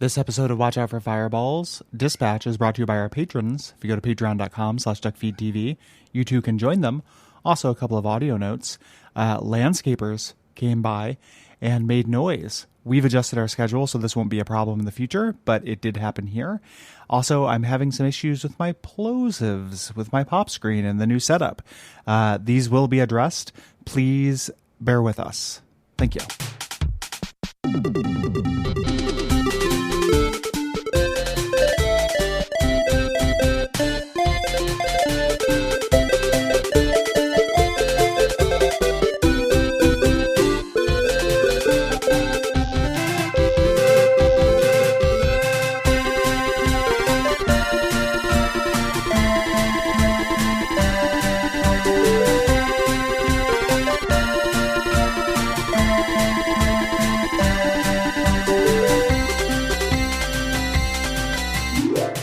This episode of Watch Out for Fireballs Dispatch is brought to you by our patrons. If you go to patreon.com/Duckfeed.tv, you too can join them. Also, a couple of audio notes. Landscapers came by and made noise. We've adjusted our schedule, so this won't be a problem in the future, but it did happen here. Also, I'm having some issues with my plosives, with my pop screen and the new setup. These will be addressed. Please bear with us. Thank you.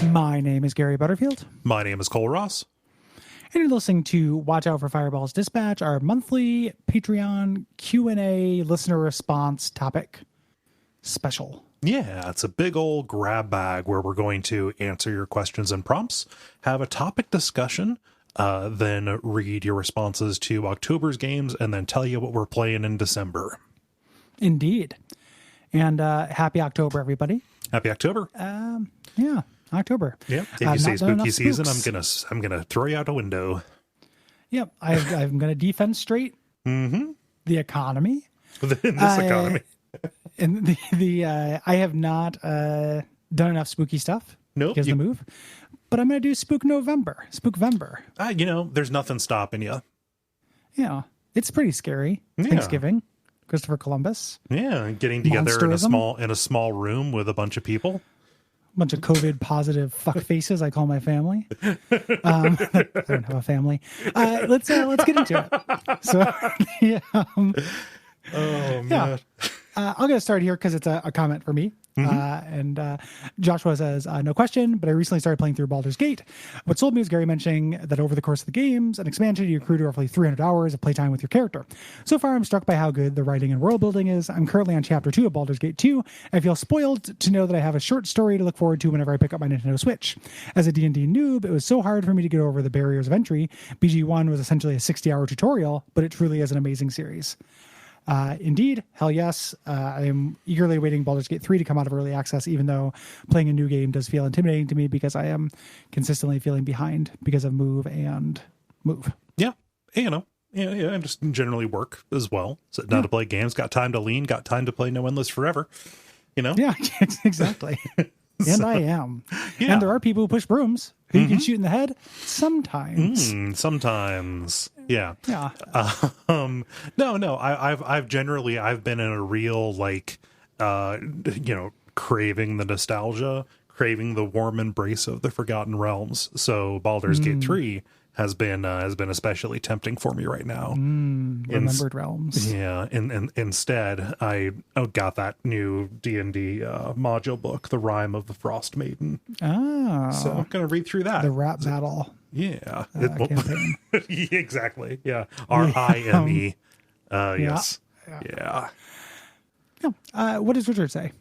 My name is Gary Butterfield. My name is Cole Ross. And you're listening to Watch Out for Fireballs Dispatch, our monthly Patreon Q&A listener response topic special. Yeah, it's a big old grab bag where we're going to answer your questions and prompts, have a topic discussion, then read your responses to October's games, and then tell you what we're playing in December. Indeed. And happy October, everybody. Happy October. Yeah. October. Yep. If you say spooky season, I'm gonna throw you out a window. Yep. I'm gonna defend straight the economy. This economy. And I have not done enough spooky stuff. Nope. Because of the move. But I'm gonna do Spookvember. There's nothing stopping you. Yeah. It's pretty scary. Yeah. Thanksgiving. Christopher Columbus. Yeah, getting together in a small room with a bunch of people. Bunch of COVID positive fuck faces. I call my family. I don't have a family. Let's get into it. So, man. I'll get started here because it's a comment for me. And Joshua says, no question, but I recently started playing through Baldur's Gate. What sold me was Gary mentioning that over the course of the games, an expansion, you accrue to roughly 300 hours of playtime with your character. So far, I'm struck by how good the writing and world building is. I'm currently on Chapter 2 of Baldur's Gate 2. I feel spoiled to know that I have a short story to look forward to whenever I pick up my Nintendo Switch. As a D&D noob, it was so hard for me to get over the barriers of entry. BG1 was essentially a 60-hour tutorial, but it truly is an amazing series. Indeed, hell yes. I am eagerly awaiting Baldur's Gate 3 to come out of early access, even though playing a new game does feel intimidating to me because I am consistently feeling behind because of move. Yeah. I just generally work as well. Sitting down to play games, got time to lean, got time to play No Endless Forever, Yeah, exactly. And I am. Yeah. And there are people who push brooms who you can shoot in the head sometimes. Sometimes. Yeah. Yeah. No. I've been in a real craving the nostalgia, craving the warm embrace of the Forgotten Realms. So Baldur's Gate 3 has been especially tempting for me right now. Remembered Realms. Yeah, and instead I got that new D&D module book, The Rime of the Frost Maiden. Oh. So I'm going to read through that. The rap battle. Yeah. Campaign. Exactly. Yeah. RIME. Yes. Yeah. What does Richard say?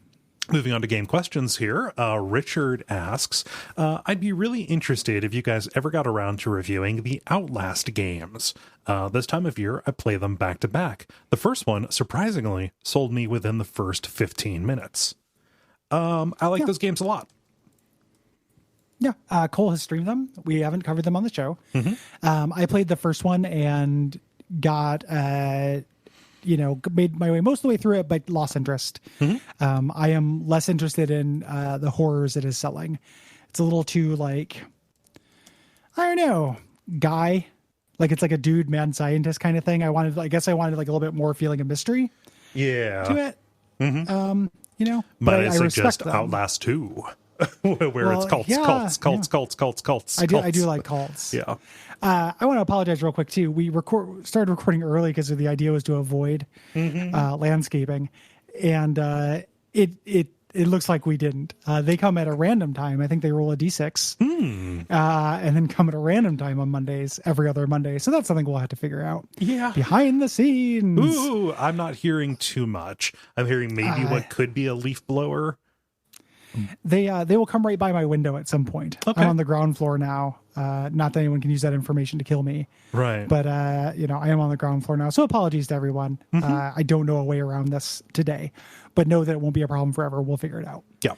Moving on to game questions here. Richard asks, I'd be really interested if you guys ever got around to reviewing the Outlast games. This time of year, I play them back to back. The first one, surprisingly, sold me within the first 15 minutes. I like those games a lot. Yeah, Cole has streamed them. We haven't covered them on the show. I played the first one and got... made my way most of the way through it, but lost interest. I am less interested in the horrors it is selling. It's a little too I don't know, guy. It's like a dude, mad scientist kind of thing. I guess I wanted a little bit more feeling of mystery. Yeah. To it. But I respect suggest them. Outlast 2. Where it's cults. I do like cults. Yeah. I want to apologize real quick too. We started recording early because the idea was to avoid landscaping, and it looks like we didn't. They come at a random time. I think they roll a d6, and then come at a random time on Mondays, every other Monday. So that's something we'll have to figure out. Yeah, behind the scenes. Ooh, I'm not hearing too much. I'm hearing maybe what could be a leaf blower. They will come right by my window at some point. Okay. I'm on the ground floor now. Not that anyone can use that information to kill me. Right. But, I am on the ground floor now. So apologies to everyone. I don't know a way around this today, but know that it won't be a problem forever. We'll figure it out. Yeah.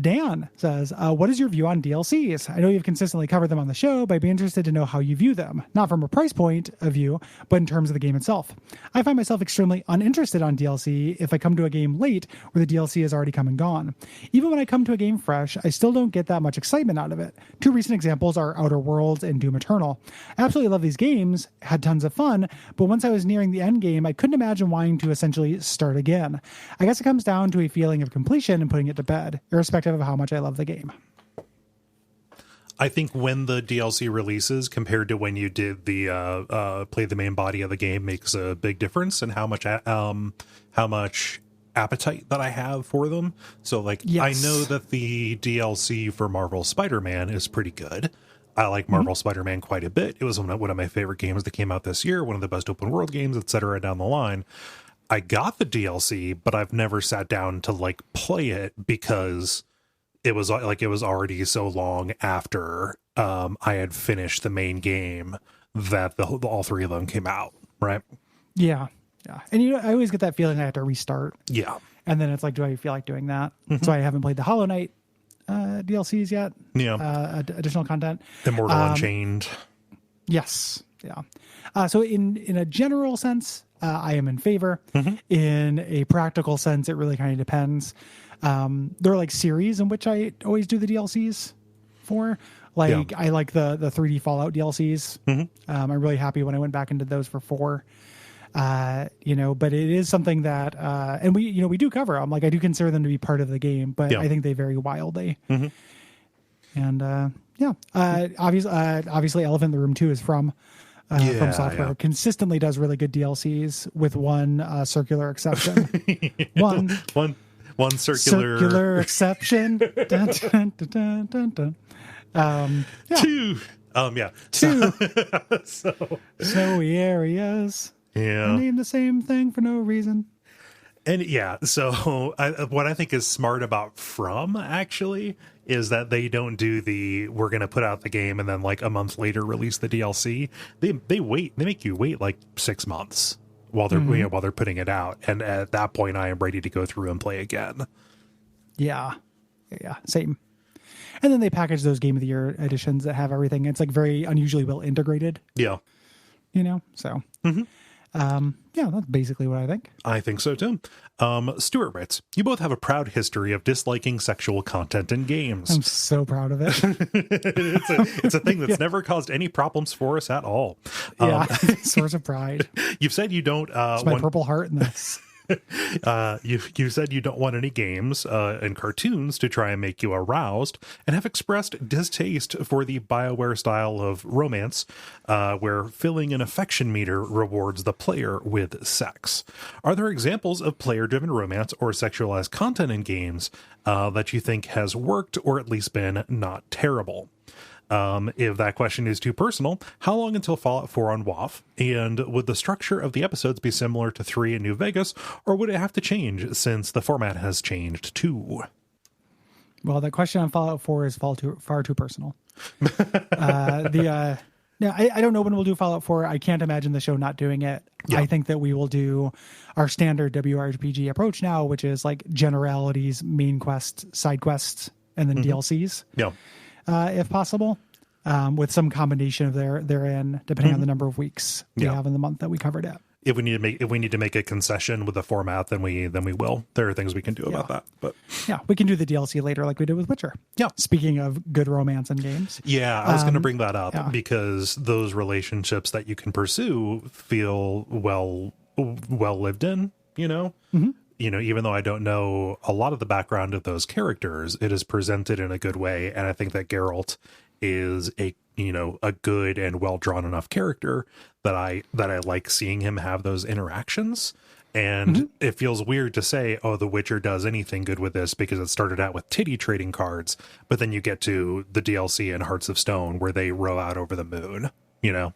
Dan says, what is your view on DLCs? I know you've consistently covered them on the show, but I'd be interested to know how you view them, not from a price point of view, but in terms of the game itself. I find myself extremely uninterested on DLC if I come to a game late where the DLC has already come and gone. Even when I come to a game fresh, I still don't get that much excitement out of it. Two recent examples are Outer Worlds and Doom Eternal. I absolutely love these games, had tons of fun, but once I was nearing the end game, I couldn't imagine wanting to essentially start again. I guess it comes down to a feeling of completion and putting it to bed, irrespective of how much I love the game. I think when the DLC releases compared to when you did the play the main body of the game makes a big difference in how much appetite that I have for them. So like, yes. I know that the DLC for Marvel Spider-Man is pretty good. I like Marvel Spider-Man quite a bit. It was one of my favorite games that came out this year, one of the best open world games, etc. down the line. I got the DLC, but I've never sat down to like play it because it was already so long after I had finished the main game that all three of them came out, right? Yeah. And I always get that feeling I have to restart. Yeah. And then it's like, do I feel like doing that? So I haven't played the Hollow Knight DLCs yet. Yeah. Additional content. Immortal Unchained. Yes. Yeah. So in a general sense, I am in favor. In a practical sense, it really kind of depends. There are like series in which I always do the DLCs for. Like, I like the 3D Fallout DLCs. I'm really happy when I went back into those for 4. But it is something that, and we do cover them. Like, I do consider them to be part of the game, but I think they vary wildly. And obviously, Elephant in the Room 2 is from software. Consistently does really good DLCs with one circular exception. One circular exception. Dun, dun, dun, dun, dun, dun. Two. Two. So snowy areas. Yeah. Name the same thing for no reason. And so what I think is smart about From actually is that they don't do we're going to put out the game and then like a month later release the DLC. They make you wait like 6 months while they're while they're putting it out, and at that point I am ready to go through and play again. Yeah, same. And then they package those Game of the Year editions that have everything. It's like very unusually well integrated. Yeah, so. That's basically what I think. I think so too. Stuart writes, you both have a proud history of disliking sexual content in games. I'm so proud of it. It's a thing that's never caused any problems for us at all. Source of pride. You've said you don't it's my purple heart in this. You said you don't want any games and cartoons to try and make you aroused, and have expressed distaste for the BioWare style of romance, where filling an affection meter rewards the player with sex. Are there examples of player-driven romance or sexualized content in games that you think has worked or at least been not terrible? If that question is too personal, how long until Fallout 4 on WoW? And would the structure of the episodes be similar to 3 in New Vegas, or would it have to change since the format has changed too? Well, that question on Fallout 4 is far too personal. I don't know when we'll do Fallout 4. I can't imagine the show not doing it. Yeah. I think that we will do our standard WRPG approach now, which is like generalities, main quests, side quests, and then DLCs. Yeah. If possible, with some combination of therein, depending on the number of weeks we have in the month that we covered it. If we need to make a concession with the format, then we will. There are things we can do about that. But we can do the DLC later, like we did with Witcher. Yeah. Speaking of good romance in games. Yeah, I was going to bring that up because those relationships that you can pursue feel well lived in. Even though I don't know a lot of the background of those characters, it is presented in a good way. And I think that Geralt is a good and well drawn enough character that I like seeing him have those interactions. And it feels weird to say, oh, The Witcher does anything good with this because it started out with titty trading cards. But then you get to the DLC in Hearts of Stone where they row out over the moon. Yeah.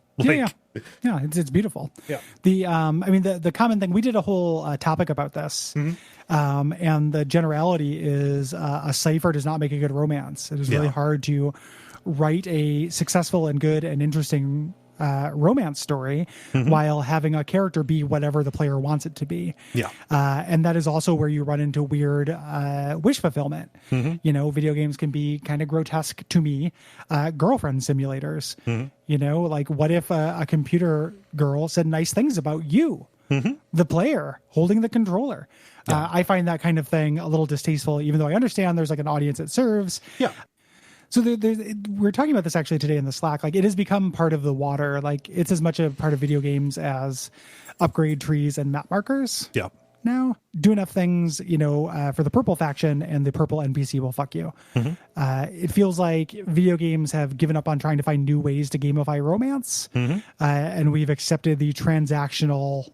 It's beautiful. Yeah. The common thing, we did a whole topic about this. And the generality is a cipher does not make a good romance. It is really hard to write a successful and good and interesting romance story while having a character be whatever the player wants it to be. And that is also where you run into weird wish fulfillment. Video games can be kind of grotesque to me. Girlfriend simulators, like what if a computer girl said nice things about you, the player holding the controller? I find that kind of thing a little distasteful, even though I understand there's like an audience it serves. So we're talking about this actually today in the Slack. Like, it has become part of the water. Like, it's as much a part of video games as upgrade trees and map markers. Now, do enough things, for the purple faction, and the purple NPC will fuck you. It feels like video games have given up on trying to find new ways to gamify romance, and we've accepted the transactional,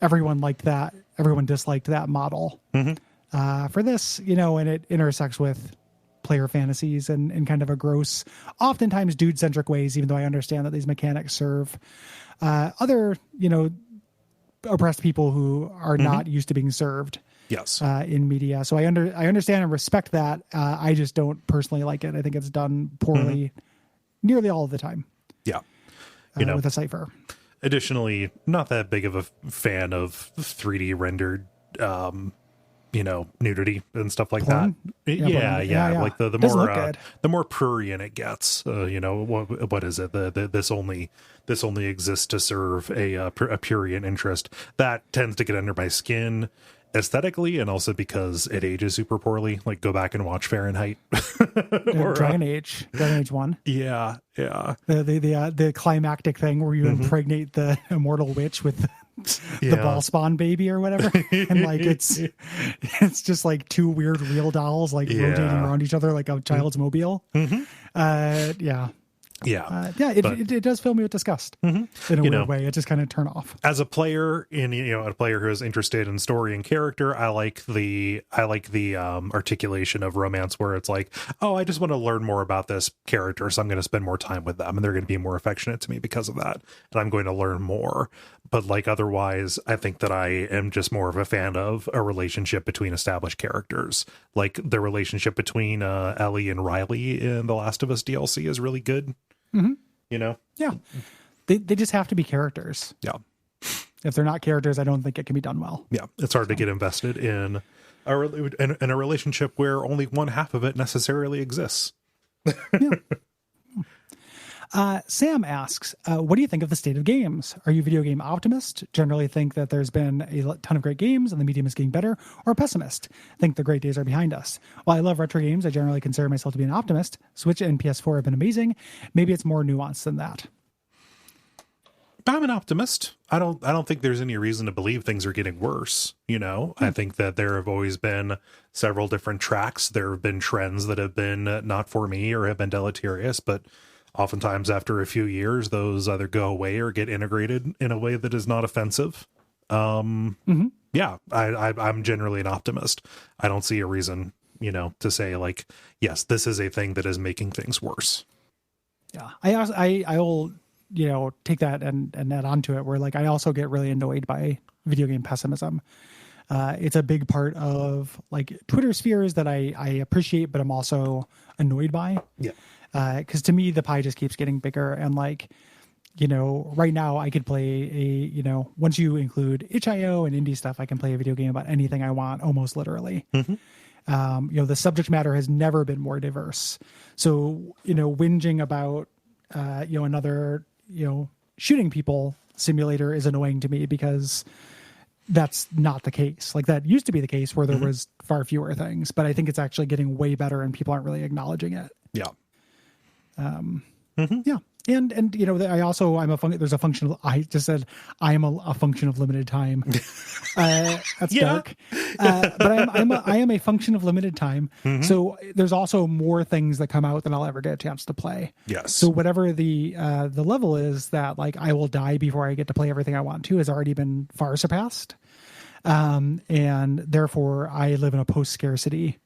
everyone liked that, everyone disliked that model for this, and it intersects with player fantasies in kind of a gross, oftentimes dude-centric ways, even though I understand that these mechanics serve other, oppressed people who are not used to being served in media. So I understand and respect that. I just don't personally like it. I think it's done poorly nearly all of the time. With a cipher. Additionally, not that big of a fan of 3D rendered nudity and stuff like Porn? that. Yeah. Like the more prurient it gets, what is it? This only exists to serve a prurient interest. That tends to get under my skin aesthetically, and also because it ages super poorly. Like, go back and watch Fahrenheit or Dragon Age 1. Yeah. The climactic thing where you impregnate the immortal witch with the ball spawn baby or whatever, and like it's just like two weird real dolls like rotating around each other like a child's mobile. It does fill me with disgust in a weird way. It just kind of turn off. As a player, a player who is interested in story and character, I like the articulation of romance where it's like, oh, I just want to learn more about this character, so I'm going to spend more time with them, and they're going to be more affectionate to me because of that, and I'm going to learn more. But like otherwise, I think that I am just more of a fan of a relationship between established characters. Like the relationship between Ellie and Riley in The Last of Us DLC is really good. They just have to be characters. If they're not characters, I don't think it can be done well. It's hard to get invested in a relationship where only one half of it necessarily exists. Sam asks, what do you think of the state of games? Are you a video game optimist? Generally think that there's been a ton of great games and the medium is getting better, or a pessimist? Think the great days are behind us. While I love retro games, I generally consider myself to be an optimist. Switch and PS4 have been amazing. Maybe it's more nuanced than that. I'm an optimist. I don't think there's any reason to believe things are getting worse. I think that there have always been several different tracks. There have been trends that have been not for me or have been deleterious, but oftentimes after a few years, those either go away or get integrated in a way that is not offensive. I'm generally an optimist. I don't see a reason, to say like, yes, this is a thing that is making things worse. Yeah. I will, take that and add on to it where like, I also get really annoyed by video game pessimism. It's a big part of like Twitter spheres that I appreciate, but I'm also annoyed by. Because to me, the pie just keeps getting bigger. And like, right now I could play once you include itch.io and indie stuff, I can play a video game about anything I want, almost literally. The subject matter has never been more diverse. So, whinging about, another, shooting people simulator is annoying to me because that's not the case. Like that used to be the case where there was far fewer things, but I think it's actually getting way better and people aren't really acknowledging it. And I also there's a function. I just said I am a function of limited time. That's dark. But I am a function of limited time. So there's also more things that come out than I'll ever get a chance to play. So whatever the level is that like I will die before I get to play everything I want to has already been far surpassed. And therefore I live in a post scarcity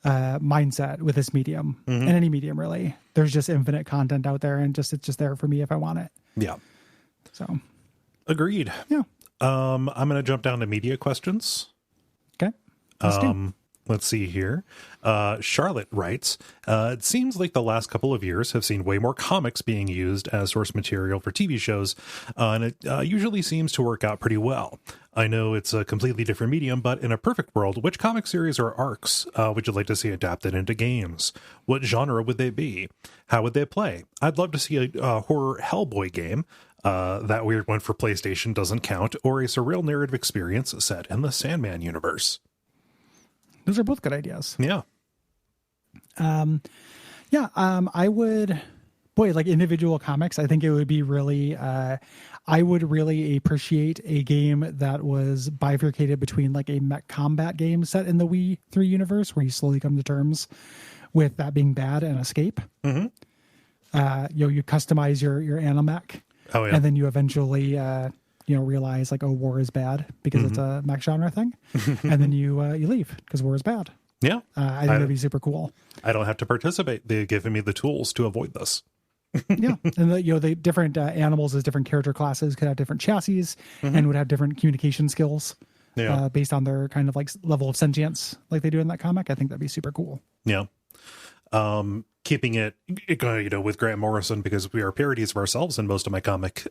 mindset with this medium and any medium really. There's just infinite content out there, and it's just there for me if I want it. Yeah. So agreed. Yeah. I'm going to jump down to media questions. Okay. Let's see here. Charlotte writes, it seems like the last couple of years have seen way more comics being used as source material for TV shows, and it usually seems to work out pretty well. I know it's a completely different medium, but in a perfect world, which comic series or arcs would you like to see adapted into games? What genre would they be? How would they play? I'd love to see a horror Hellboy game. That weird one for PlayStation doesn't count, or a surreal narrative experience set in the Sandman universe. Those are both good ideas. Yeah. I would, like individual comics, I think it would be really, I would really appreciate a game that was bifurcated between like a mech combat game set in the Wii 3 universe where you slowly come to terms with that being bad and escape. You customize your animech. Oh, yeah. And then you eventually, realize like, oh, war is bad because it's a mech genre thing. And then you leave because war is bad. Yeah. I think that'd be super cool. I don't have to participate. They've given me the tools to avoid this. Yeah. And the different animals as different character classes could have different chassis and would have different communication skills based on their kind of like level of sentience like they do in that comic. I think that'd be super cool. Yeah. Keeping it, with Grant Morrison, because we are parodies of ourselves, and most of my comic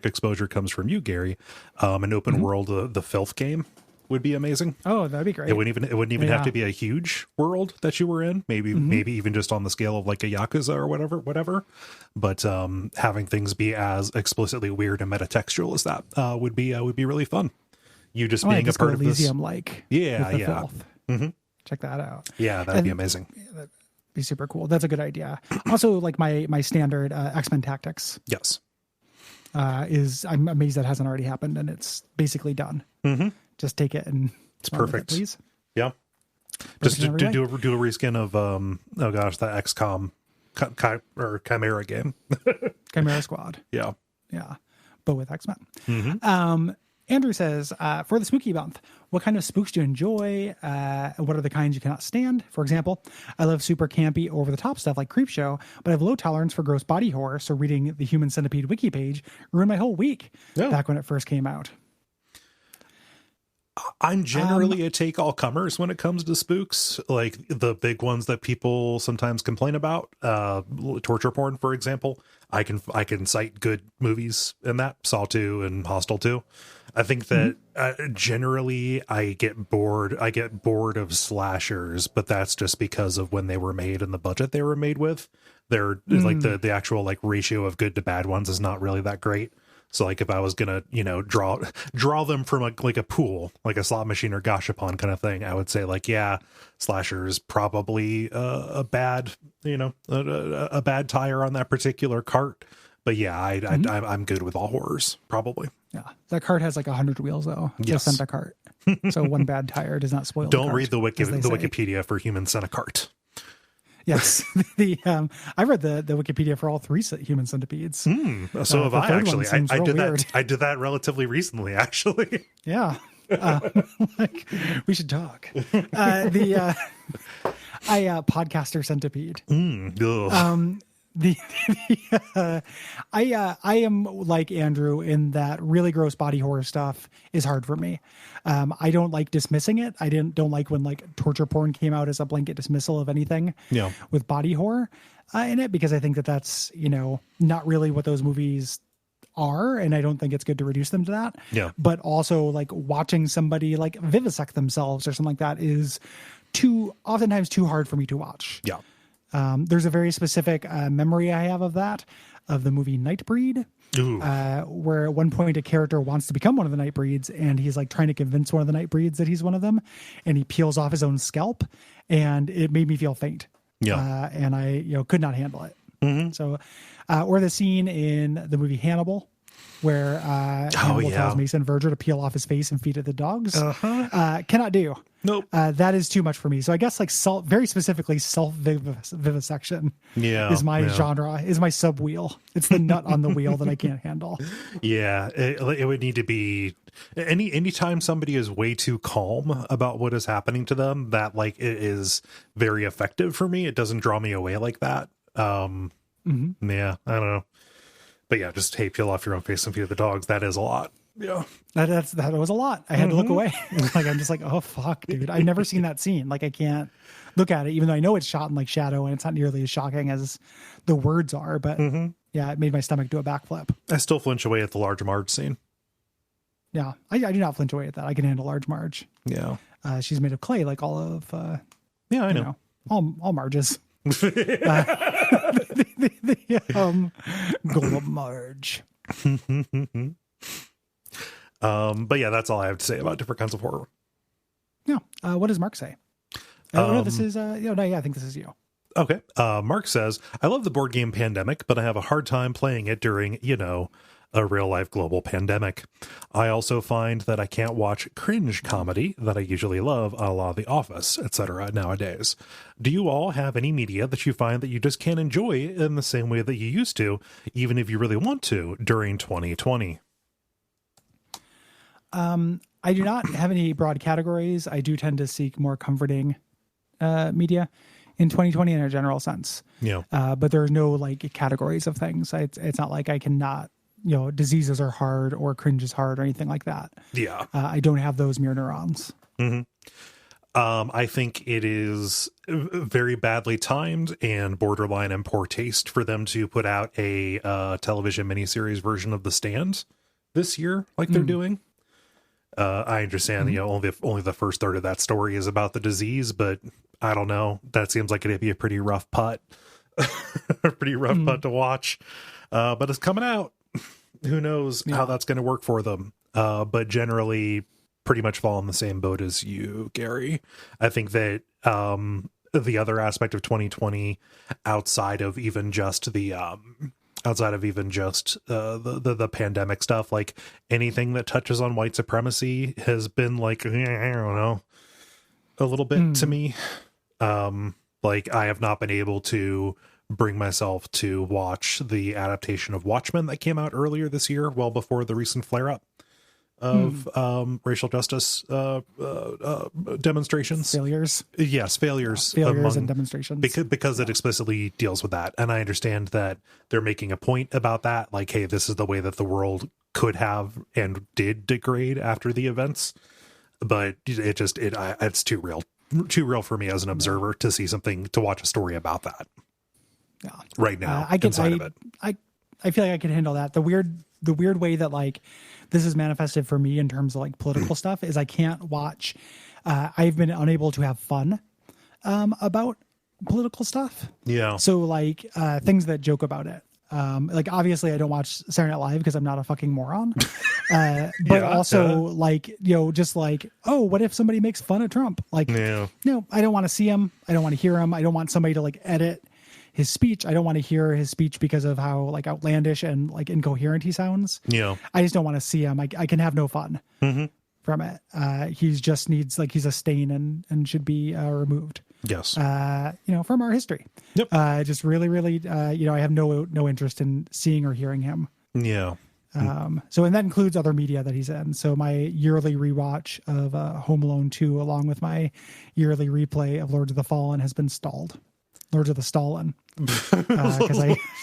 exposure comes from you, Gary. An open world, the Filth game would be amazing. Oh, that'd be great. It wouldn't even have to be a huge world that you were in. Maybe even just on the scale of like a Yakuza or whatever. But having things be as explicitly weird and metatextual as that would be really fun. You just being a part of this, like Filth. Check that out. Yeah, that'd be amazing. That'd be super cool. That's a good idea. Also, like my standard X-Men Tactics. Yes. I'm amazed that hasn't already happened, and it's basically done. Just take it and it's perfect, please. Yeah. Just do a reskin of that XCOM or Chimera game. Chimera Squad. Yeah. But with X-Men. Andrew says, for the spooky month, what kind of spooks do you enjoy? What are the kinds you cannot stand? For example, I love super campy, over-the-top stuff like Creepshow, but I have low tolerance for gross body horror, so reading the Human Centipede wiki page ruined my whole week back when it first came out. I'm generally a take all comers when it comes to spooks, like the big ones that people sometimes complain about. Torture porn, for example. I can cite good movies in that, Saw 2 and Hostel 2. I think that generally I get bored of slashers, but that's just because of when they were made and the budget they were made with. They're like the actual like ratio of good to bad ones is not really that great. So like if I was gonna, draw them from like a pool, like a slot machine or gashapon kind of thing, I would say like, yeah, slasher is probably a bad, a bad tire on that particular cart. But yeah, I'm good with all horrors, probably. Yeah, that cart has like 100 wheels though. It's a Senta cart, so one bad tire does not spoil. Don't the read the Wikipedia for Human Senta cart. Yes, I read the Wikipedia for all 3 human centipedes. So have I actually. I did that relatively recently, actually. Yeah, we should talk. Podcaster centipede. I am like Andrew in that really gross body horror stuff is hard for me. I don't like dismissing it. I don't like when like torture porn came out as a blanket dismissal of anything with body horror in it, because I think that's, not really what those movies are. And I don't think it's good to reduce them to that. Yeah. But also like watching somebody like vivisect themselves or something like that is oftentimes too hard for me to watch. Yeah. There's a very specific memory I have of the movie Nightbreed, where at one point a character wants to become one of the Nightbreeds, and he's like trying to convince one of the Nightbreeds that he's one of them, and he peels off his own scalp, and it made me feel faint. Yeah. And I, could not handle it. So, or the scene in the movie Hannibal, where Hannibal tells Mason Verger to peel off his face and feed it to the dogs. Cannot do. Nope. That is too much for me. So I guess like very specifically self-vivisection is my genre, is my sub-wheel. It's the nut on the wheel that I can't handle. Yeah, it would need to be anytime somebody is way too calm about what is happening to them, that like it is very effective for me. It doesn't draw me away like that. Yeah, I don't know. But yeah, just peel off your own face and feed the dogs. That is a lot. Yeah, that was a lot. I had to look away. Like I'm just like, oh fuck, dude. I've never seen that scene. Like I can't look at it, even though I know it's shot in like shadow and it's not nearly as shocking as the words are. But yeah, it made my stomach do a backflip. I still flinch away at the large Marge scene. Yeah, I do not flinch away at that. I can handle large Marge. Yeah, she's made of clay, like all of. Yeah, I know. All Marges. Golden Marge. But yeah, that's all I have to say about different kinds of horror. Yeah. What does Mark say? No, this is I think this is you. Okay. Mark says, I love the board game Pandemic, but I have a hard time playing it during, a real life global pandemic. I also find that I can't watch cringe comedy that I usually love, a la The Office, etc. nowadays. Do you all have any media that you find that you just can't enjoy in the same way that you used to, even if you really want to, during 2020? I do not have any broad categories. I do tend to seek more comforting media in 2020 in a general sense. Yeah. But there's no like categories of things. It's not like I cannot, diseases are hard or cringe is hard or anything like that. Yeah. I don't have those mirror neurons. I think it is very badly timed and borderline in poor taste for them to put out a television miniseries version of The Stand this year, like they're doing. I understand, only the first third of that story is about the disease, but I don't know. That seems like it'd be a pretty rough putt, putt to watch. But it's coming out. Who knows how that's going to work for them? But generally, pretty much fall in the same boat as you, Gary. I think that the other aspect of 2020, outside of even just the pandemic stuff, like anything that touches on white supremacy has been like, I don't know, a little bit to me. Like I have not been able to bring myself to watch the adaptation of Watchmen that came out earlier this year, well before the recent flare-up of racial justice demonstrations. Failures. Yes, failures and demonstrations. Because it explicitly deals with that. And I understand that they're making a point about that. Like, hey, this is the way that the world could have and did degrade after the events. But it's too real for me as an observer to see to watch a story about that. Yeah. Right now, I feel like I can handle that. The weird way that like this is manifested for me in terms of like political stuff is I can't watch. I've been unable to have fun about political stuff. Yeah. So like things that joke about it. Like obviously I don't watch Saturday Night Live because I'm not a fucking moron. But like, just like, oh, what if somebody makes fun of Trump? Like, no, I don't want to see him. I don't want to hear him. I don't want somebody to like edit his speech. I don't want to hear his speech because of how like outlandish and like incoherent he sounds. Yeah. I just don't want to see him. I can have no fun from it. He just needs like, he's a stain and should be removed. Yes. From our history. Yep. Just really, really, I have no interest in seeing or hearing him. Yeah. And that includes other media that he's in. So my yearly rewatch of Home Alone 2, along with my yearly replay of Lords of the Fallen, has been stalled. Lords of the Stalin.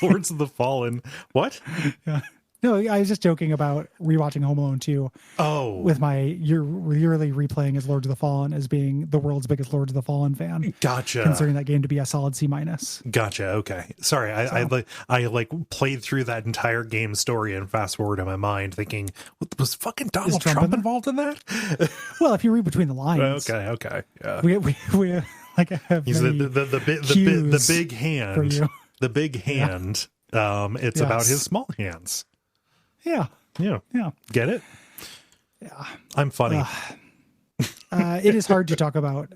Lords of the Fallen. What? Yeah. No, I was just joking about rewatching Home Alone 2. Oh. With my yearly replaying as Lords of the Fallen as being the world's biggest Lords of the Fallen fan. Gotcha. Considering that game to be a solid C-. Gotcha. Okay. Sorry. I played through that entire game story and fast forward in my mind thinking, was fucking Donald Trump involved in that? Well, if you read between the lines. Okay. Yeah. We like have he's the big hand. For you. The big hand. Yeah. It's about his small hands. Yeah. Get it? Yeah. I'm funny. It is hard to talk about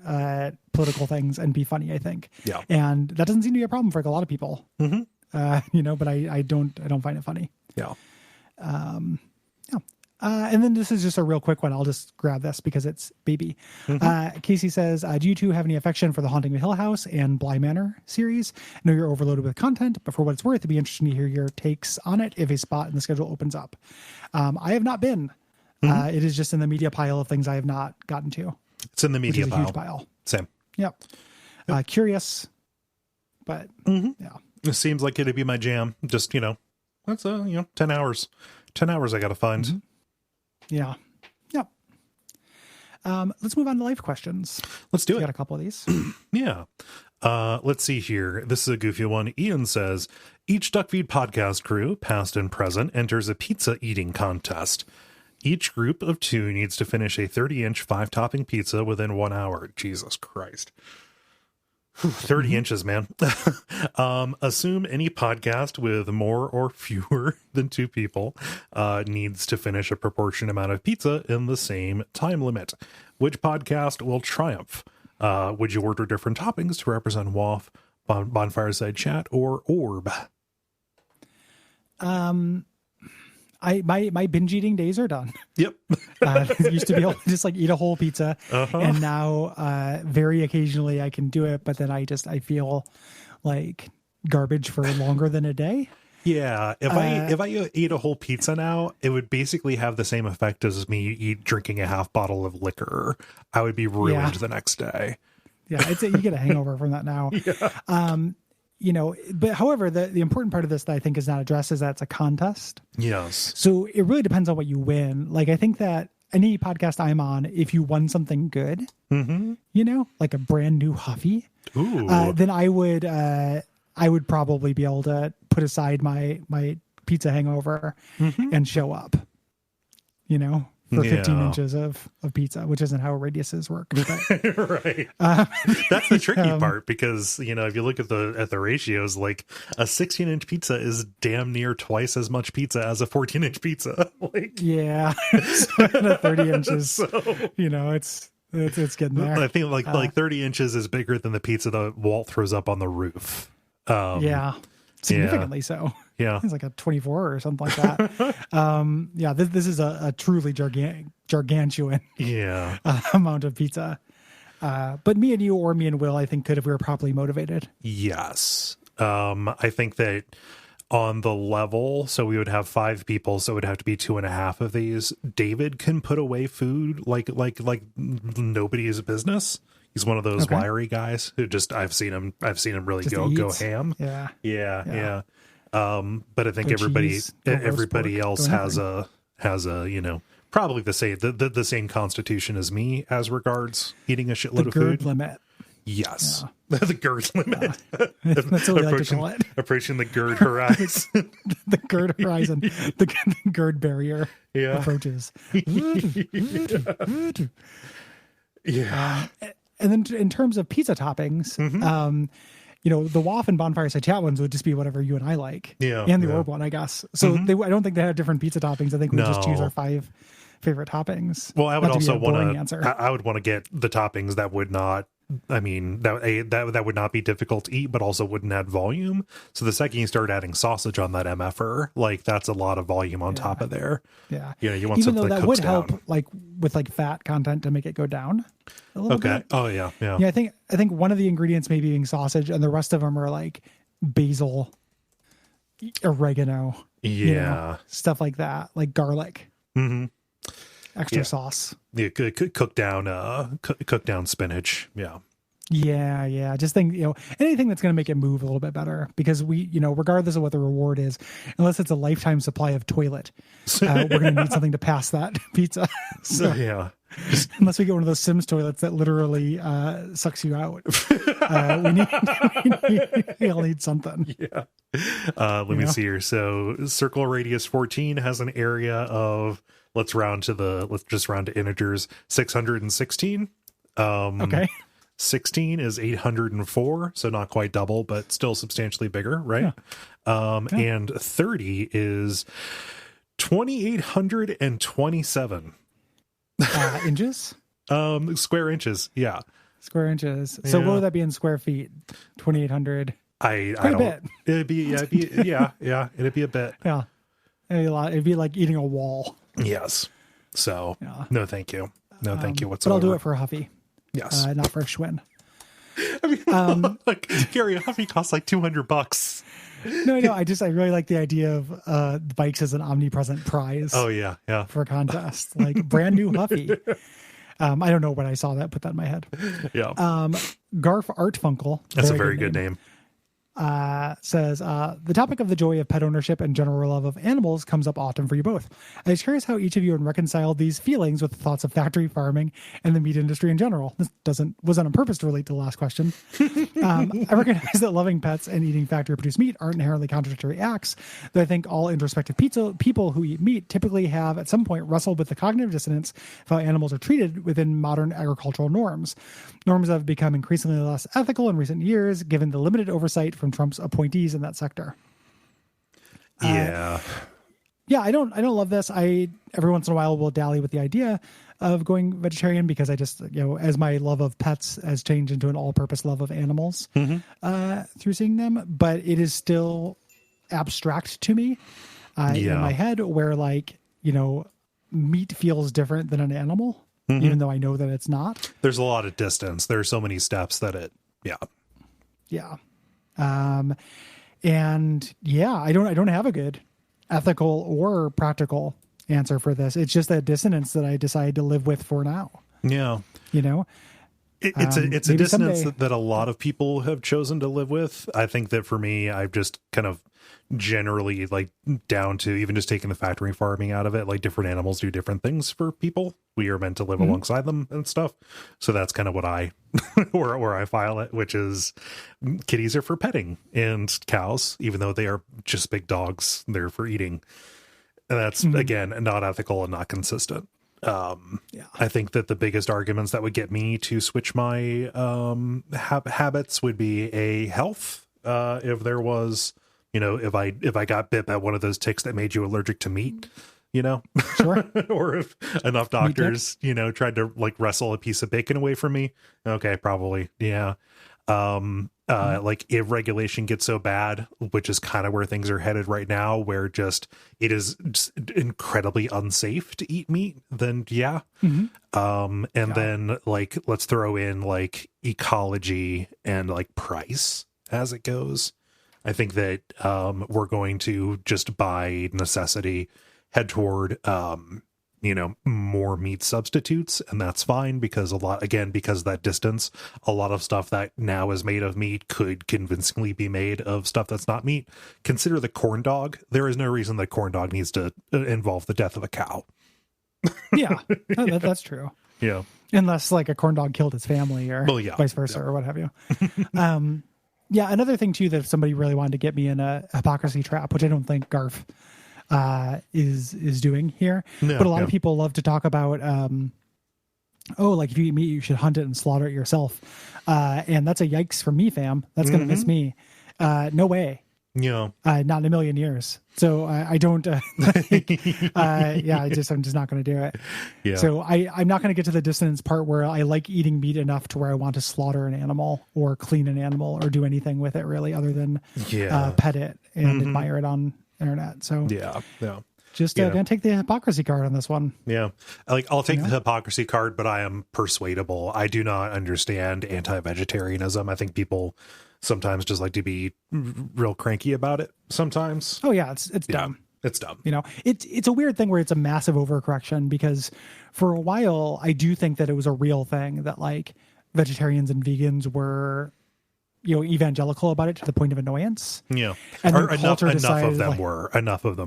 political things and be funny, I think. Yeah. And that doesn't seem to be a problem for like a lot of people. But I don't find it funny. Yeah. Yeah. And then this is just a real quick one. I'll just grab this because it's baby. Casey says, do you two have any affection for the Haunting the Hill House and Bly Manor series? I know you're overloaded with content, but for what it's worth, it'd be interesting to hear your takes on it if a spot in the schedule opens up. I have not been. It is just in the media pile of things I have not gotten to. It's in the media pile. Huge pile. Same. Yep. Curious, but yeah. It seems like it'd be my jam. Just, that's 10 hours. 10 hours I got to find. Yeah. Yep. Let's move on to life questions. Let's do it. Got a couple of these. Yeah. Let's see here. This is a goofy one. Ian says, each Duckfeed podcast crew, past and present, enters a pizza eating contest. Each group of 2 needs to finish a 30-inch 5-topping pizza within 1 hour. Jesus Christ. 30 inches, man. Assume any podcast with more or fewer than 2 people needs to finish a proportion amount of pizza in the same time limit. Which podcast will triumph? Would you order different toppings to represent WAF, Bonfireside Chat, or Orb? My binge eating days are done. Yep. Used to be able to just eat a whole pizza, and now very occasionally I can do it, but then I feel like garbage for longer than a day. Yeah, if I eat a whole pizza now, it would basically have the same effect as me drinking a half bottle of liquor. I would be ruined the next day. Yeah, you get a hangover from that now. But however, the important part of this that I think is not addressed is that it's a contest. Yes. So it really depends on what you win. Like, I think that any podcast I'm on, if you won something good, like a brand new Huffy, then I would probably be able to put aside my pizza hangover and show up, for 15 inches of pizza, which isn't how radiuses work. But, right. That's the tricky part because, if you look at the ratios, like a 16-inch pizza is damn near twice as much pizza as a 14-inch pizza. Yeah. So 30 inches, it's getting there. I think like 30 inches is bigger than the pizza that Walt throws up on the roof. Significantly so. Yeah. It's like a 24 or something like that. This is a truly gargantuan amount of pizza. But me and you or me and Will, I think, could if we were properly motivated. Yes. I think that on the level, so we would have 5 people, so it would have to be 2.5 of these. David can put away food like nobody's business. He's one of those wiry guys who I've seen him really go ham. Yeah. But I think everybody else has a probably the same constitution as me as regards eating a shitload of food. Limit. Yes. Yeah. The GERD limit. That's what we like to call it. Approaching the GERD horizon. The GERD horizon. The GERD barrier approaches. Yeah. And then in terms of pizza toppings, the WAF and Bonfireside Chat ones would just be whatever you and I like. Yeah. And the Orb one, I guess. So I don't think they have different pizza toppings. I think we just choose our 5 favorite toppings. Well, I would also want to, I would want to get the toppings that would not, that would not be difficult to eat, but also wouldn't add volume. So the second you start adding sausage on that MFR, that's a lot of volume on top of there. Yeah. You want even something though that would help, with fat content to make it go down a little bit. Oh yeah. Yeah. I think one of the ingredients may be being sausage, and the rest of them are basil, oregano, stuff like that, like garlic. Extra sauce. Yeah, cook down spinach. Yeah. Yeah. Just think, anything that's going to make it move a little bit better, because we, regardless of what the reward is, unless it's a lifetime supply of toilet, we're going to need something to pass that pizza. So, yeah. Unless we get one of those Sims toilets that literally sucks you out, we all need something. Yeah. Let me see here. So circle radius 14 has an area of, let's just round to integers, 616. Okay. 16 is 804, so not quite double, but still substantially bigger, right? Yeah. And 30 is 2,827 inches. Square inches, yeah. Square inches. So what would that be in square feet? 2,800. I don't. It'd be a bit. Yeah. It'd be like eating a wall. Yes. So no, thank you. No, thank you But whatsoever. I'll do it for a Huffy. Yes. Not for a Schwinn. I mean, like Gary, a Huffy costs like $200. No, I really like the idea of bikes as an omnipresent prize. Oh yeah. Yeah. For a contest, like brand new Huffy. I don't know when I saw that, put that in my head. Yeah. Garf Artfunkel. That's a very good name. Says the topic of the joy of pet ownership and general love of animals comes up often for you both. I was curious how each of you would reconcile these feelings with the thoughts of factory farming and the meat industry in general. This wasn't on purpose to relate to the last question. I recognize that loving pets and eating factory produced meat aren't inherently contradictory acts, though I think all introspective people who eat meat typically have at some point wrestled with the cognitive dissonance of how animals are treated within modern agricultural norms. Norms have become increasingly less ethical in recent years, given the limited oversight from Trump's appointees in that sector. Yeah. I don't love this. I every once in a while will dally with the idea of going vegetarian because I just, as my love of pets has changed into an all-purpose love of animals through seeing them, but it is still abstract to me in my head where meat feels different than an animal. Even though I know that it's not. There's a lot of distance. There are so many steps that Yeah. I don't have a good ethical or practical answer for this. It's just that dissonance that I decided to live with for now. Yeah. It's a dissonance that a lot of people have chosen to live with. I think that for me, I've just kind of generally down to even just taking the factory farming out of it, different animals do different things for people. We are meant to live alongside them and stuff. So that's kind of what where I file it, which is kitties are for petting and cows, even though they are just big dogs, they're for eating. And that's again, not ethical and not consistent. I think that the biggest arguments that would get me to switch my habits would be a health. If there was, if I got bit by one of those ticks that made you allergic to meat, Sure. or if enough doctors, tried to wrestle a piece of bacon away from me. Okay, probably. Yeah. If regulation gets so bad, which is kind of where things are headed right now, where it is just incredibly unsafe to eat meat, then then let's throw in ecology and price as it goes. I think that we're going to just by necessity head toward more meat substitutes, and that's fine because because of that distance, a lot of stuff that now is made of meat could convincingly be made of stuff that's not meat. Consider the corn dog. There is no reason that corn dog needs to involve the death of a cow. Yeah, that's true. Yeah, unless a corn dog killed his family or vice versa or what have you. Another thing too, that if somebody really wanted to get me in a hypocrisy trap, which I don't think Garf is doing here, but a lot of people love to talk about if you eat meat you should hunt it and slaughter it yourself, and that's a yikes for me, fam. That's gonna miss me. No way. Not in a million years. So I don't I'm just not going to do it. So I'm not going to get to the dissonance part where I like eating meat enough to where I want to slaughter an animal or clean an animal or do anything with it really other than pet it and admire it on internet. So just gonna take the hypocrisy card on this one. I'll take the hypocrisy card, but I am persuadable. I do not understand anti-vegetarianism. I think people sometimes just like to be real cranky about it sometimes. It's dumb. It's dumb. It's a weird thing where it's a massive overcorrection, because for a while I do think that it was a real thing that vegetarians and vegans were evangelical about it to the point of annoyance. And enough of them were.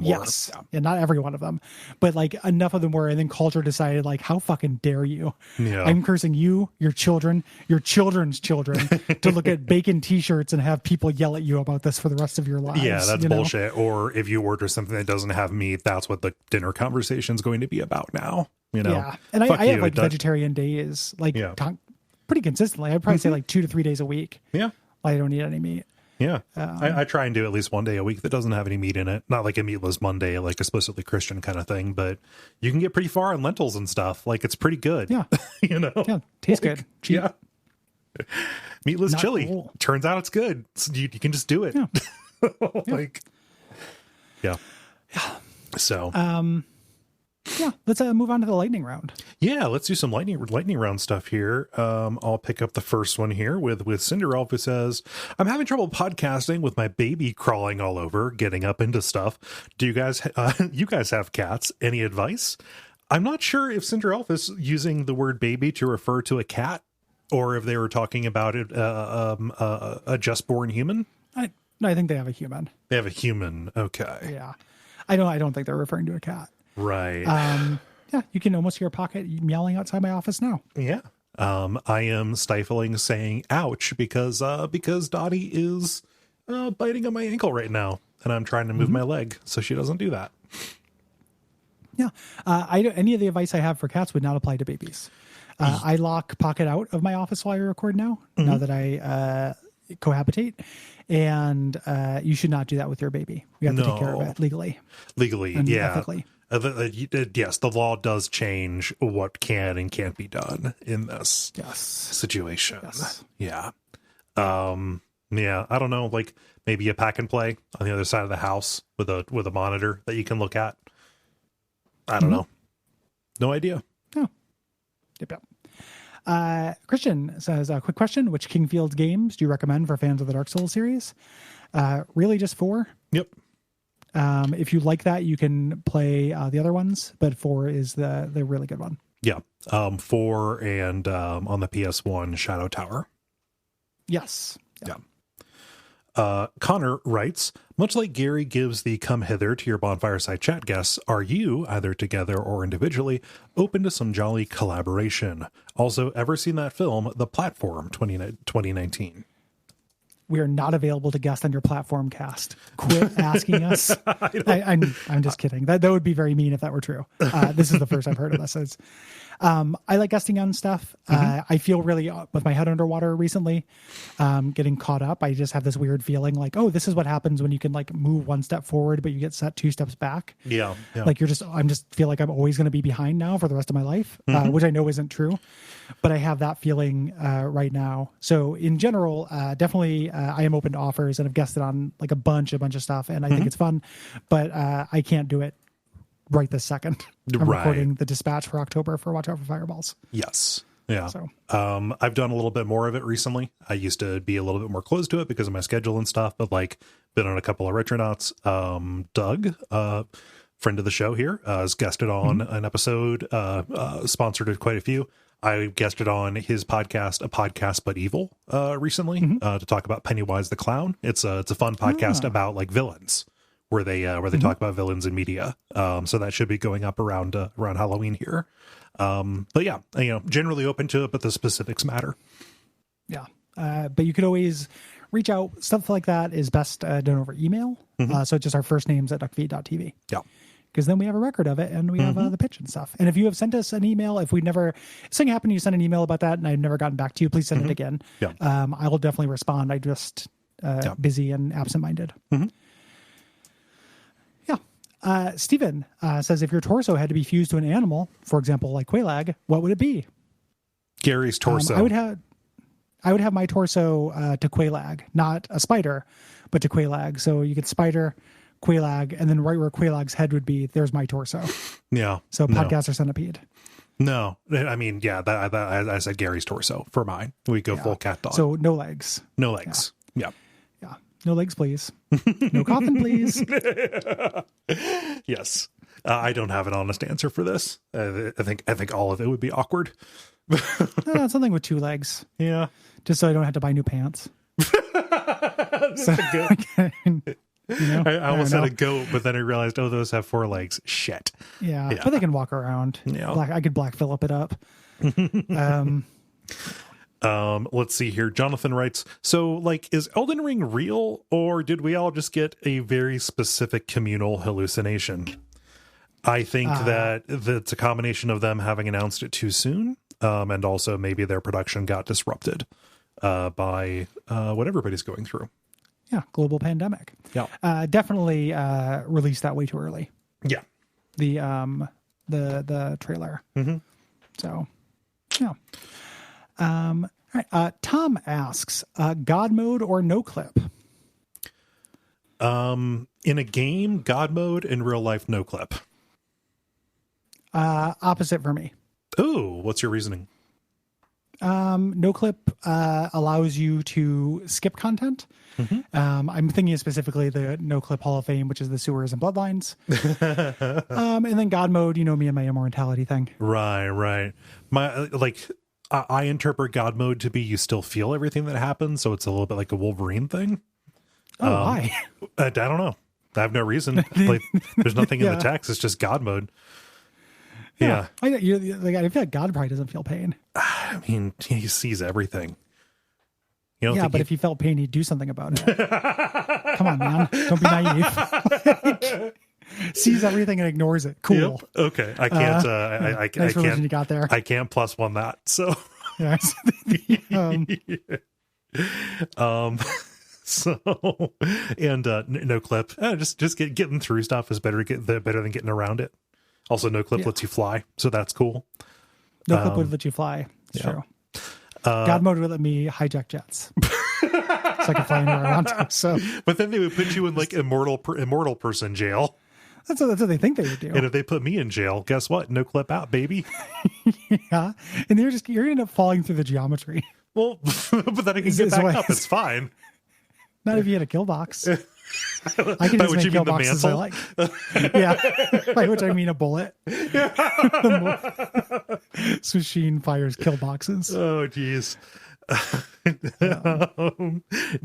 Yes. Yeah, not every one of them, but enough of them were. And then culture decided how fucking dare you? I'm cursing you, your children, your children's children to look at bacon t-shirts and have people yell at you about this for the rest of your lives. Yeah, that's bullshit. Or if you order something that doesn't have meat, that's what the dinner conversation is going to be about now. Yeah. And I have vegetarian days, pretty consistently. I'd probably say 2 to 3 days a week. Yeah. I don't eat any meat. Yeah. I try and do at least one day a week that doesn't have any meat in it. Not like a meatless Monday, explicitly Christian kind of thing, but you can get pretty far on lentils and stuff. It's pretty good. Yeah. Yeah. Tastes good. Cheap. Yeah. Meatless Not chili. cool. Turns out it's good. So you can just do it. Yeah. Yeah. So, yeah, let's move on to the lightning round. yeah, let's do some lightning round stuff here. I'll pick up the first one here with Cinderella, who says, "I'm having trouble podcasting with my baby crawling all over, getting up into stuff. Do you guys have cats? Any advice?" I'm not sure if Cinderella is using the word baby to refer to a cat, or if they were talking about it a just born human. I think they have a human. They have a human. Okay. Yeah, I don't think they're referring to a cat. Right. Yeah, you can almost hear Pocket meowing outside my office now. Yeah. I am stifling saying ouch because Dottie is biting on my ankle right now, and I'm trying to move my leg so she doesn't do that. Yeah. Any of the advice I have for cats would not apply to babies. I lock Pocket out of my office while I record now that I cohabitate, and you should not do that with your baby. You have to take care of it legally. And yeah. ethically. Yes, the law does change what can and can't be done in this situation. Yes. Yeah. Yeah, I don't know, like maybe a pack and play on the other side of the house with a monitor that you can look at. I don't know. No idea. Oh. Yep. Christian says, quick question. Which Kingfield games do you recommend for fans of the Dark Souls series? Really just 4. Yep. If you like that, you can play the other ones, but 4 is the really good one. Yeah. 4 and on the PS1 Shadow Tower. Yes. Yeah. Connor writes, much like Gary gives the come hither to your bonfireside chat guests, are you, either together or individually, open to some jolly collaboration? Also, ever seen that film, The Platform 2019? We are not available to guest on your platform cast. Quit asking us. I'm just kidding. That would be very mean if that were true. This is the first I've heard of this. I like guesting on stuff. I feel really with my head underwater recently, getting caught up. I just have this weird feeling like, oh, this is what happens when you can like move one step forward, but you get set 2 steps back. Yeah. Like I'm just feel like I'm always going to be behind now for the rest of my life, which I know isn't true, but I have that feeling right now. So in general, definitely I am open to offers and I've guested on like a bunch of stuff and I think it's fun, but I can't do it right this second. I'm recording the dispatch for October for Watch Out for Fireballs. Yes. Yeah. So I've done a little bit more of it recently. I used to be a little bit more close to it because of my schedule and stuff, but like been on a couple of Retronauts. Doug, friend of the show here, has guested on an episode, sponsored quite a few. I guested on his podcast, A Podcast But Evil, recently, to talk about Pennywise the Clown. It's a fun podcast about like villains, where they talk about villains in media. So that should be going up around Halloween here. But yeah, generally open to it, but the specifics matter. Yeah. But you could always reach out. Stuff like that is best done over email. So it's just our first names at Duckfeed.tv. Yeah. Because then we have a record of it and we have the pitch and stuff. And if you have sent us an email, if something happened, you sent an email about that and I've never gotten back to you, please send it again. Yeah. I will definitely respond. I just busy and absent-minded. Yeah. Stephen says, if your torso had to be fused to an animal, for example, like Quelaag, what would it be? Gary's torso. I would have my torso to Quelaag, not a spider, but to Quelaag. So you get spider, Quelaag, and then right where Quelaag's head would be, there's my torso. Yeah. So podcast or centipede. No, I mean, yeah, I said Gary's torso for mine. We go full cat dog. So no legs. No legs. Yeah. No legs, please. No coffin, please. Yes. I don't have an honest answer for this. I think all of it would be awkward. No, something with 2 legs. Yeah. Just so I don't have to buy new pants. I almost said a goat, but then I realized, those have 4 legs. Shit. Yeah. But they can walk around. Yeah. I could Black Phillip it up. Let's see here. Jonathan writes, so like, is Elden Ring real, or did we all just get a very specific communal hallucination? I think that it's a combination of them having announced it too soon, and also maybe their production got disrupted by what everybody's going through. Yeah, global pandemic. Yeah, definitely released that way too early. Yeah, the trailer. So, yeah. All right. Tom asks, God mode or no clip? In a game, God mode. In real life, no clip. Opposite for me. Ooh, what's your reasoning? No clip allows you to skip content. I'm thinking of specifically the No Clip Hall of Fame, which is the sewers and bloodlines. And then God mode, you know me and my immortality thing. Right. I interpret God mode to be you still feel everything that happens, so it's a little bit like a Wolverine thing. Why? I don't know. I have no reason. Like, there's nothing in the text. It's just God mode. Yeah. I feel like God probably doesn't feel pain. I mean, he sees everything. You don't think but if he felt pain, he'd do something about it. Come on, man. Don't be naive. Sees everything and ignores it. Cool. Yep. Okay. I can't, I nice religion can't, you got there. I can't plus one that. So, Yes. So, and no clip. Just getting through stuff is better than getting around it. Also, no clip lets you fly, so that's cool. No clip would let you fly. It's true. God mode would let me hijack jets, so I can fly anywhere I want to. So, but then they would put you in like immortal person jail. That's what they think they would do. And if they put me in jail, guess what? No clip out, baby. Yeah, and you're going to end up falling through the geometry. Well, but then I can get back up. It's fine. Not if you had a kill box. I can by just which make you kill mean the boxes I mantle? like. Yeah, by which I mean a bullet. Machine fires kill boxes. Oh, geez.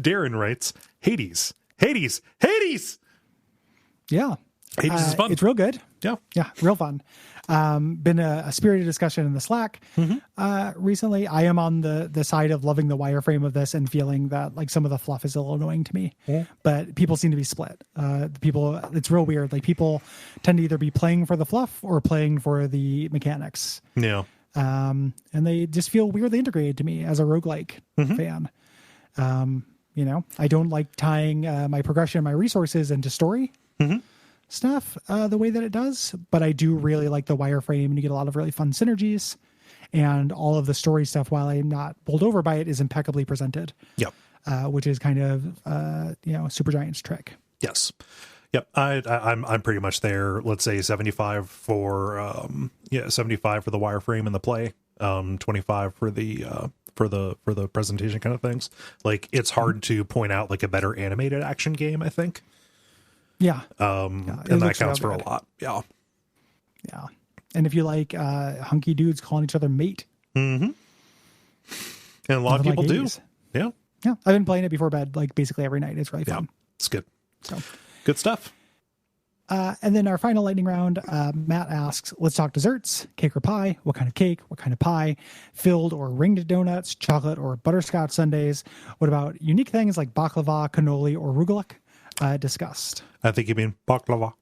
Darren writes, Hades. Yeah. Hades is fun. It's real good. Yeah. Yeah, real fun. Been a spirited discussion in the Slack recently. I am on the side of loving the wireframe of this and feeling that like some of the fluff is a little annoying to me. But people seem to be split. It's real weird. Like people tend to either be playing for the fluff or playing for the mechanics. Yeah. And they just feel weirdly integrated to me as a roguelike fan. I don't like tying my progression and my resources into story stuff the way that it does, but I do really like the wireframe, and you get a lot of really fun synergies, and all of the story stuff, while I'm not bowled over by it, is impeccably presented. Yep. Which is kind of Supergiant's trick. Yes. Yep. I'm pretty much there. Let's say 75 for 75 for the wireframe and the play, 25 for the presentation kind of things. Like, it's hard to point out like a better animated action game, I think. Yeah. And that counts for a lot. Yeah. Yeah. And if you like hunky dudes calling each other mate. And a lot of people do. Yeah. Yeah. I've been playing it before bed, like basically every night. It's really fun. It's good. So good stuff. And then our final lightning round, Matt asks, let's talk desserts, cake or pie, what kind of cake, what kind of pie, filled or ringed donuts, chocolate or butterscotch sundaes. What about unique things like baklava, cannoli, or rugelach? Discussed. I think you mean baklava.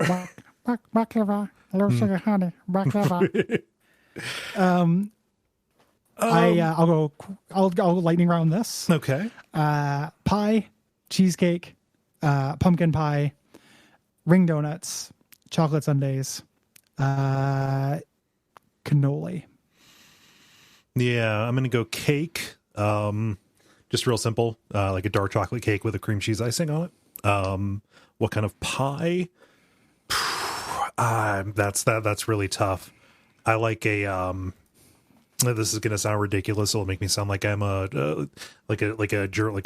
Baklava, low sugar honey, baklava. I'll go lightning round this. Okay. Pie, cheesecake, pumpkin pie, ring donuts, chocolate sundaes, cannoli. Yeah, I'm gonna go cake. Just real simple, like a dark chocolate cake with a cream cheese icing on it. What kind of pie? That's really tough. I like a this is gonna sound ridiculous. It'll make me sound like I'm a German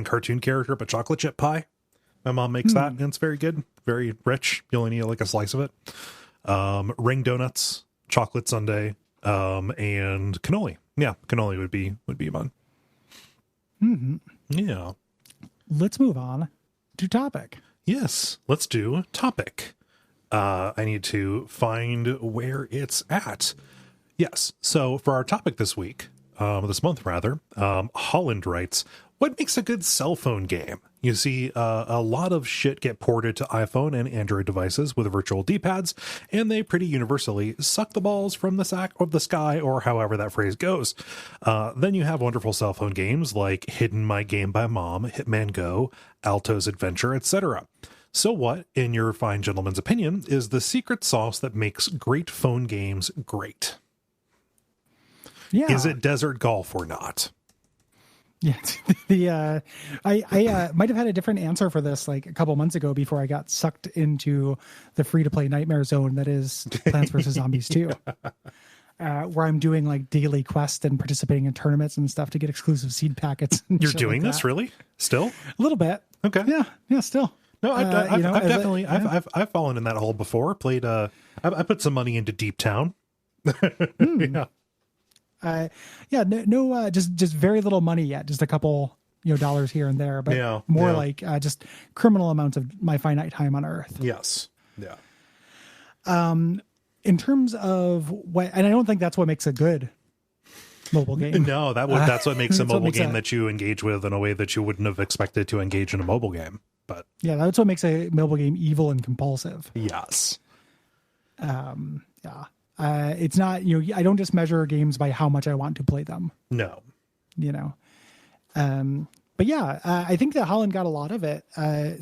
cartoon character, but chocolate chip pie. My mom makes that, and it's very good, very rich. You only need like a slice of it. Ring donuts, chocolate sundae, and cannoli. Yeah, cannoli would be fun. Yeah. Let's move on to topic. Yes, let's do topic. I need to find where it's at. Yes. So for our topic this month, Holland writes, what makes a good cell phone game? You see a lot of shit get ported to iPhone and Android devices with virtual D-pads, and they pretty universally suck the balls from the sack of the sky, or however that phrase goes. Then you have wonderful cell phone games like Hidden My Game by Mom, Hitman Go, Alto's Adventure, etc. So what, in your fine gentleman's opinion, is the secret sauce that makes great phone games great? Yeah. Is it Desert Golf or not? Yeah, I might have had a different answer for this like a couple months ago before I got sucked into the free to play nightmare zone that is Plants vs Zombies 2, where I'm doing like daily quests and participating in tournaments and stuff to get exclusive seed packets. And You're shit doing like this that. really still? A little bit. Okay. Yeah, still. No, I've definitely yeah. I've fallen in that hole before. Played I put some money into Deep Town. Yeah. Just very little money yet. Just a couple, dollars here and there, but more like just criminal amounts of my finite time on Earth. Yes. Yeah. In terms of and I don't think that's what makes a good mobile game. No, that's what makes a mobile game a, that you engage with in a way that you wouldn't have expected to engage in a mobile game. But yeah, that's what makes a mobile game evil and compulsive. Yes. Yeah. It's not, I don't just measure games by how much I want to play them. No. But yeah, I think that Holland got a lot of it.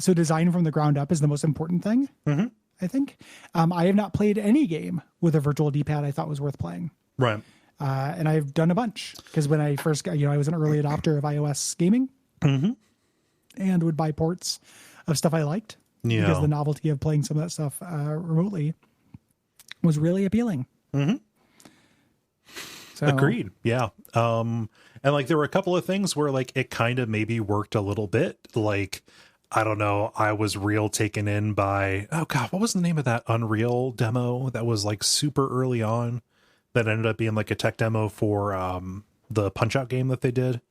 So design from the ground up is the most important thing. Mm-hmm. I think. I have not played any game with a virtual D-pad I thought was worth playing. Right. And I've done a bunch because when I first got, I was an early adopter of iOS gaming and would buy ports of stuff I liked because the novelty of playing some of that stuff remotely was really appealing. Mm-hmm. So, agreed. Yeah. And like there were a couple of things where like it kind of maybe worked a little bit. Like, I don't know, I was real taken in by, oh God, what was the name of that Unreal demo that was like super early on that ended up being like a tech demo for the Punch-Out game that they did?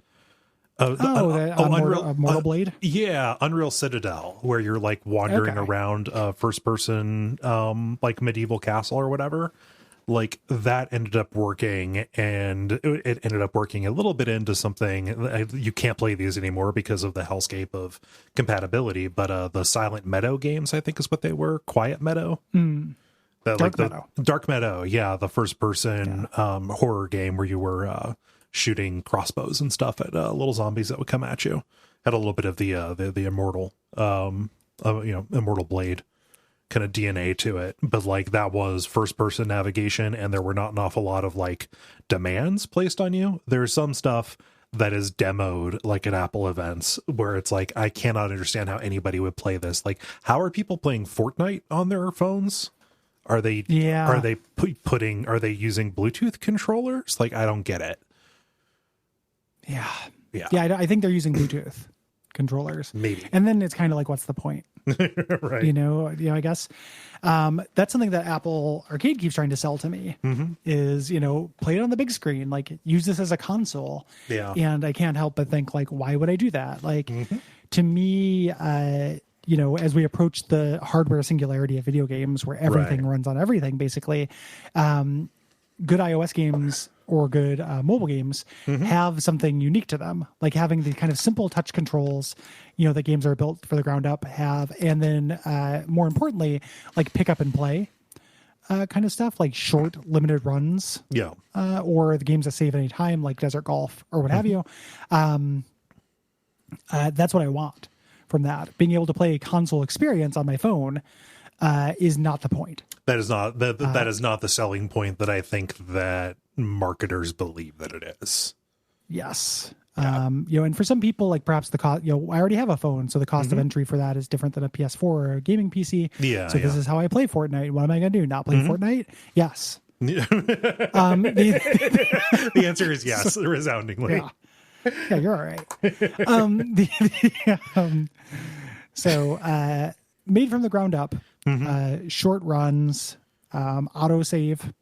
Unreal, Mortal Blade? Yeah, Unreal Citadel, where you're like wandering around a first person like medieval castle or whatever. Like that ended up working, and it ended up working a little bit into something. You can't play these anymore because of the hellscape of compatibility, but the Silent Meadow games, I think is what they were. Quiet Meadow. Dark Meadow, yeah, the first person horror game where you were shooting crossbows and stuff at little zombies that would come at you. Had a little bit of the immortal Immortal Blade kind of DNA to it, but like that was first person navigation, and there were not an awful lot of like demands placed on you. There's some stuff that is demoed like at Apple events where it's like, I cannot understand how anybody would play this. Like, how are people playing Fortnite on their phones? Are they using Bluetooth controllers? Like, I don't get it. Yeah. I think they're using Bluetooth controllers, maybe, and then it's kind of like, what's the point? Right. I guess that's something that Apple Arcade keeps trying to sell to me is, play it on the big screen, like use this as a console. Yeah. And I can't help but think like, why would I do that? Like to me, as we approach the hardware singularity of video games where everything runs on everything, basically, good iOS games or good mobile games have something unique to them, like having the kind of simple touch controls, that games are built for the ground up have, and then more importantly, like pick up and play kind of stuff, like short limited runs, or the games that save any time, like Desert Golf or what have you. That's what I want from that. Being able to play a console experience on my phone is not the point. That is not that is not the selling point that I think that marketers believe that it is. Yes. And for some people, like perhaps the cost, I already have a phone, so the cost of entry for that is different than a PS4 or a gaming PC. Yeah. So this is how I play Fortnite. What am I going to do? Not play Fortnite? Yes. The answer is yes, resoundingly. Yeah, you're all right. So made from the ground up, short runs, autosave.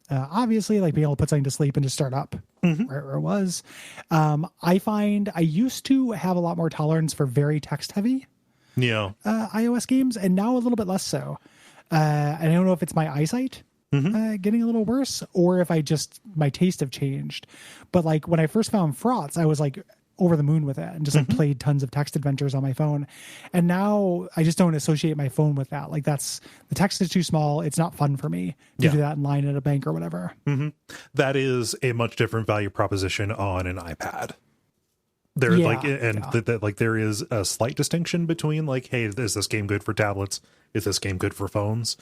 Obviously, like being able to put something to sleep and just start up where it was. I find I used to have a lot more tolerance for very text heavy iOS games, and now a little bit less so. And I don't know if it's my eyesight getting a little worse, or if my taste have changed. But like when I first found Frauds, I was like over the moon with it and just like played tons of text adventures on my phone. And now I just don't associate my phone with that. Like the text is too small. It's not fun for me to do that in line at a bank or whatever. That is a much different value proposition on an iPad. There there is a slight distinction between like, hey, is this game good for tablets? Is this game good for phones?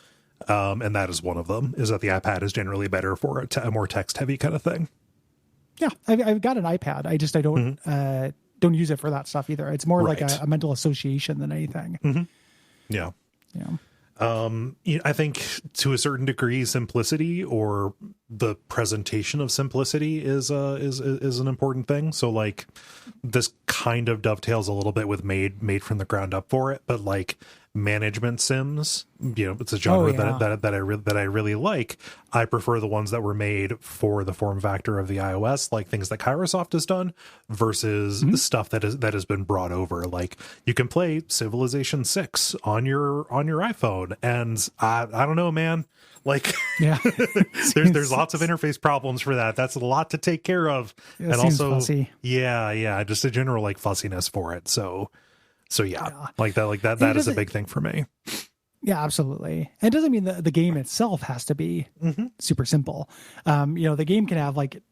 And that is one of them, is that the iPad is generally better for a more text heavy kind of thing. Yeah, I've got an iPad. I don't use it for that stuff either. It's more like a mental association than anything. Yeah. Yeah. I think to a certain degree, simplicity or the presentation of simplicity is an important thing. So like this kind of dovetails a little bit with made from the ground up for it, but like management sims, it's a genre that I really like. I prefer the ones that were made for the form factor of the iOS, like things that Kairosoft has done, versus stuff that has been brought over. Like you can play Civilization 6 on your iPhone, and I don't know, man. Like, yeah, there's lots of interface problems for that. That's a lot to take care of, and also fussy. just a general like fussiness for it. So like that is a big thing for me. Yeah, absolutely. It doesn't mean the game itself has to be super simple. The game can have like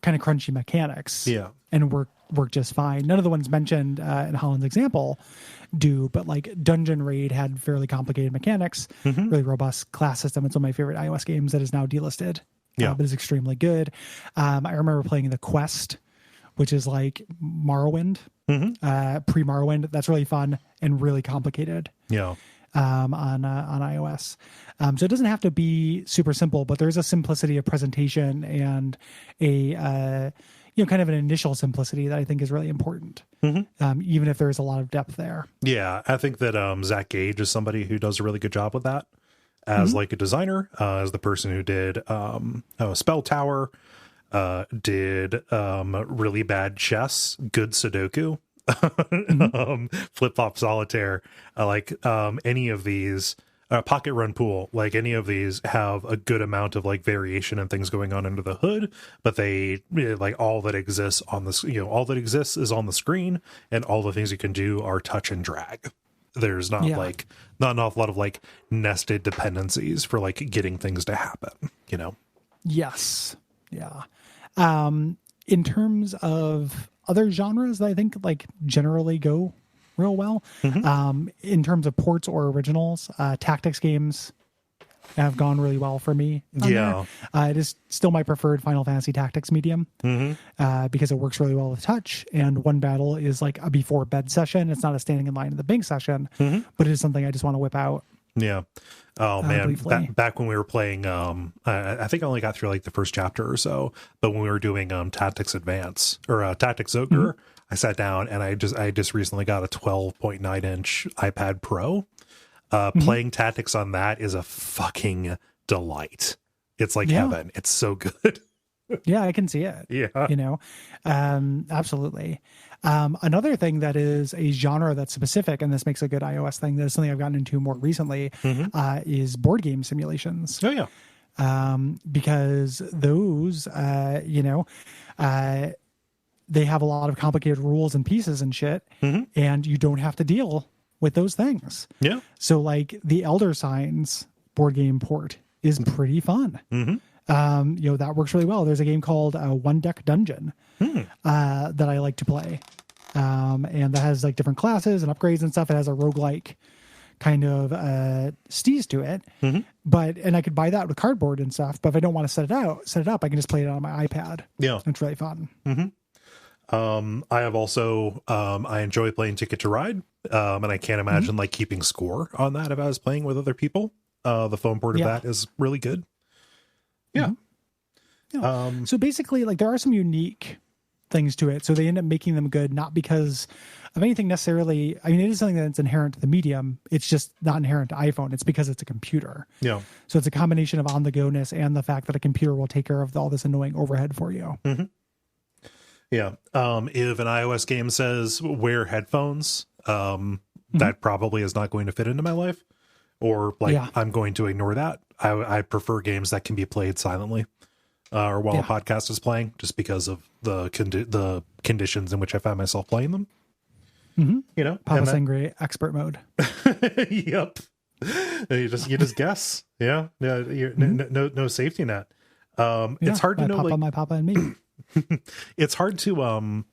kind of crunchy mechanics, and work just fine. None of the ones mentioned in Holland's example do, but like Dungeon Raid had fairly complicated mechanics, really robust class system. It's one of my favorite iOS games that is now delisted, but is extremely good. I remember playing The Quest, which is like Morrowind, pre-Morrowind. That's really fun and really complicated. Yeah. On iOS. So it doesn't have to be super simple, but there's a simplicity of presentation and a kind of an initial simplicity that I think is really important, even if there's a lot of depth there. Yeah, I think that Zach Gage is somebody who does a really good job with that as like a designer, as the person who did Spell Tower, did really bad chess, good Sudoku, Flip Flop Solitaire, like any of these, Pocket Run Pool, like any of these have a good amount of like variation and things going on under the hood, but they like all that exists on this, all that exists is on the screen, and all the things you can do are touch and drag. There's not an awful lot of like nested dependencies for like getting things to happen, Yes. Yeah. In terms of other genres that I think like generally go real well, in terms of ports or originals, tactics games have gone really well for me. It is still my preferred Final Fantasy Tactics medium, because it works really well with touch, and one battle is like a before bed session. It's not a standing in line in the bank session, but it is something I just want to whip out. Yeah. Oh man, back when we were playing, I think I only got through like the first chapter or so, but when we were doing Tactics Advance or Tactics Ogre, I sat down and I just recently got a 12.9 inch iPad Pro. Playing Tactics on that is a fucking delight. It's like heaven. It's so good. Yeah, I can see it. Yeah. Absolutely. Another thing that is a genre that's specific, and this makes a good iOS thing, that is something I've gotten into more recently, is board game simulations. Oh, yeah. Because those, they have a lot of complicated rules and pieces and shit, and you don't have to deal with those things. Yeah. So like the Elder Signs board game port is pretty fun. That works really well. There's a game called One Deck Dungeon that I like to play. And that has like different classes and upgrades and stuff. It has a roguelike kind of steez to it. And I could buy that with cardboard and stuff. But if I don't want to set it up, I can just play it on my iPad. Yeah. It's really fun. I have also, I enjoy playing Ticket to Ride. And I can't imagine like keeping score on that if I was playing with other people. The phone port of that is really good. Yeah. So basically, like there are some unique things to it. So they end up making them good, not because of anything necessarily. I mean, it is something that's inherent to the medium. It's just not inherent to iPhone. It's because it's a computer. Yeah. So it's a combination of on the go-ness and the fact that a computer will take care of all this annoying overhead for you. Yeah. If an iOS game says wear headphones, that probably is not going to fit into my life, or like I'm going to ignore that. I prefer games that can be played silently, or while a podcast is playing, just because of the conditions in which I find myself playing them. Papa Sangre expert mode. Yep. You just guess. Yeah. No safety net. It's hard to know. My papa and me. It's hard to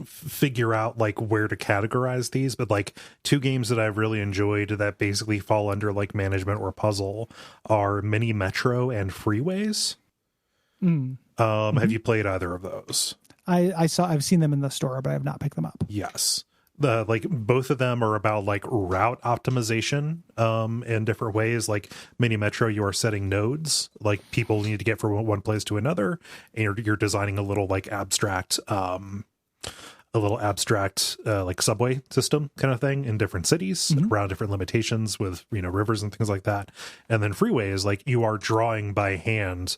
figure out like where to categorize these, but like two games that I've really enjoyed that basically fall under like management or puzzle are Mini Metro and Freeways. Have you played either of those? I've seen them in the store, but I have not picked them up. Yes. Like both of them are about like route optimization in different ways. Like Mini Metro, you are setting nodes, like people need to get from one place to another, and you're designing a little like abstract like subway system kind of thing in different cities around different limitations with, you know, rivers and things like that. And then Freeway is like you are drawing by hand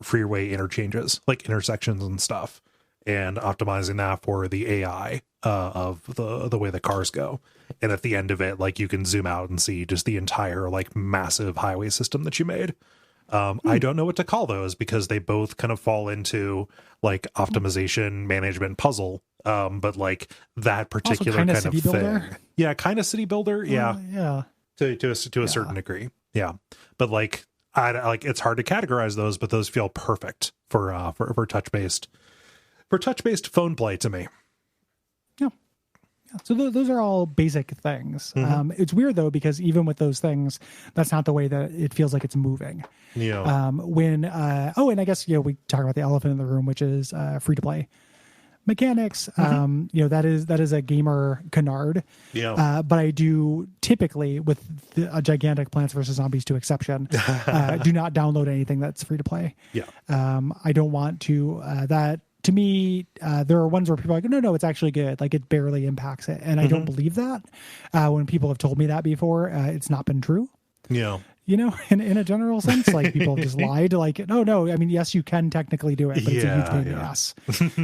freeway interchanges, like intersections and stuff, and optimizing that for the AI of the way the cars go. And at the end of it, like you can zoom out and see just the entire like massive highway system that you made. I don't know what to call those because they both kind of fall into like optimization management puzzle. But like that particular kind of city thing. builder. Yeah, kind of city builder. Yeah. Yeah. To a certain degree. Yeah. But like I like it's hard to categorize those, but those feel perfect for touch-based phone play to me. Yeah. So those are all basic things. It's weird though, because even with those things, that's not the way that it feels like it's moving. Yeah. And I guess, you know, we talk about the elephant in the room, which is free to play mechanics. You know, that is a gamer canard. Yeah. But I do typically, with a gigantic Plants vs. Zombies 2 exception, do not download anything that's free to play. Yeah. I don't want to, that to me, there are ones where people are like, no, it's actually good. Like it barely impacts it. And I don't believe that. When people have told me that before, it's not been true. Yeah. You know, in a general sense, like people have just lied. Like, no. I mean, yes, you can technically do it, but it's a huge pain in the ass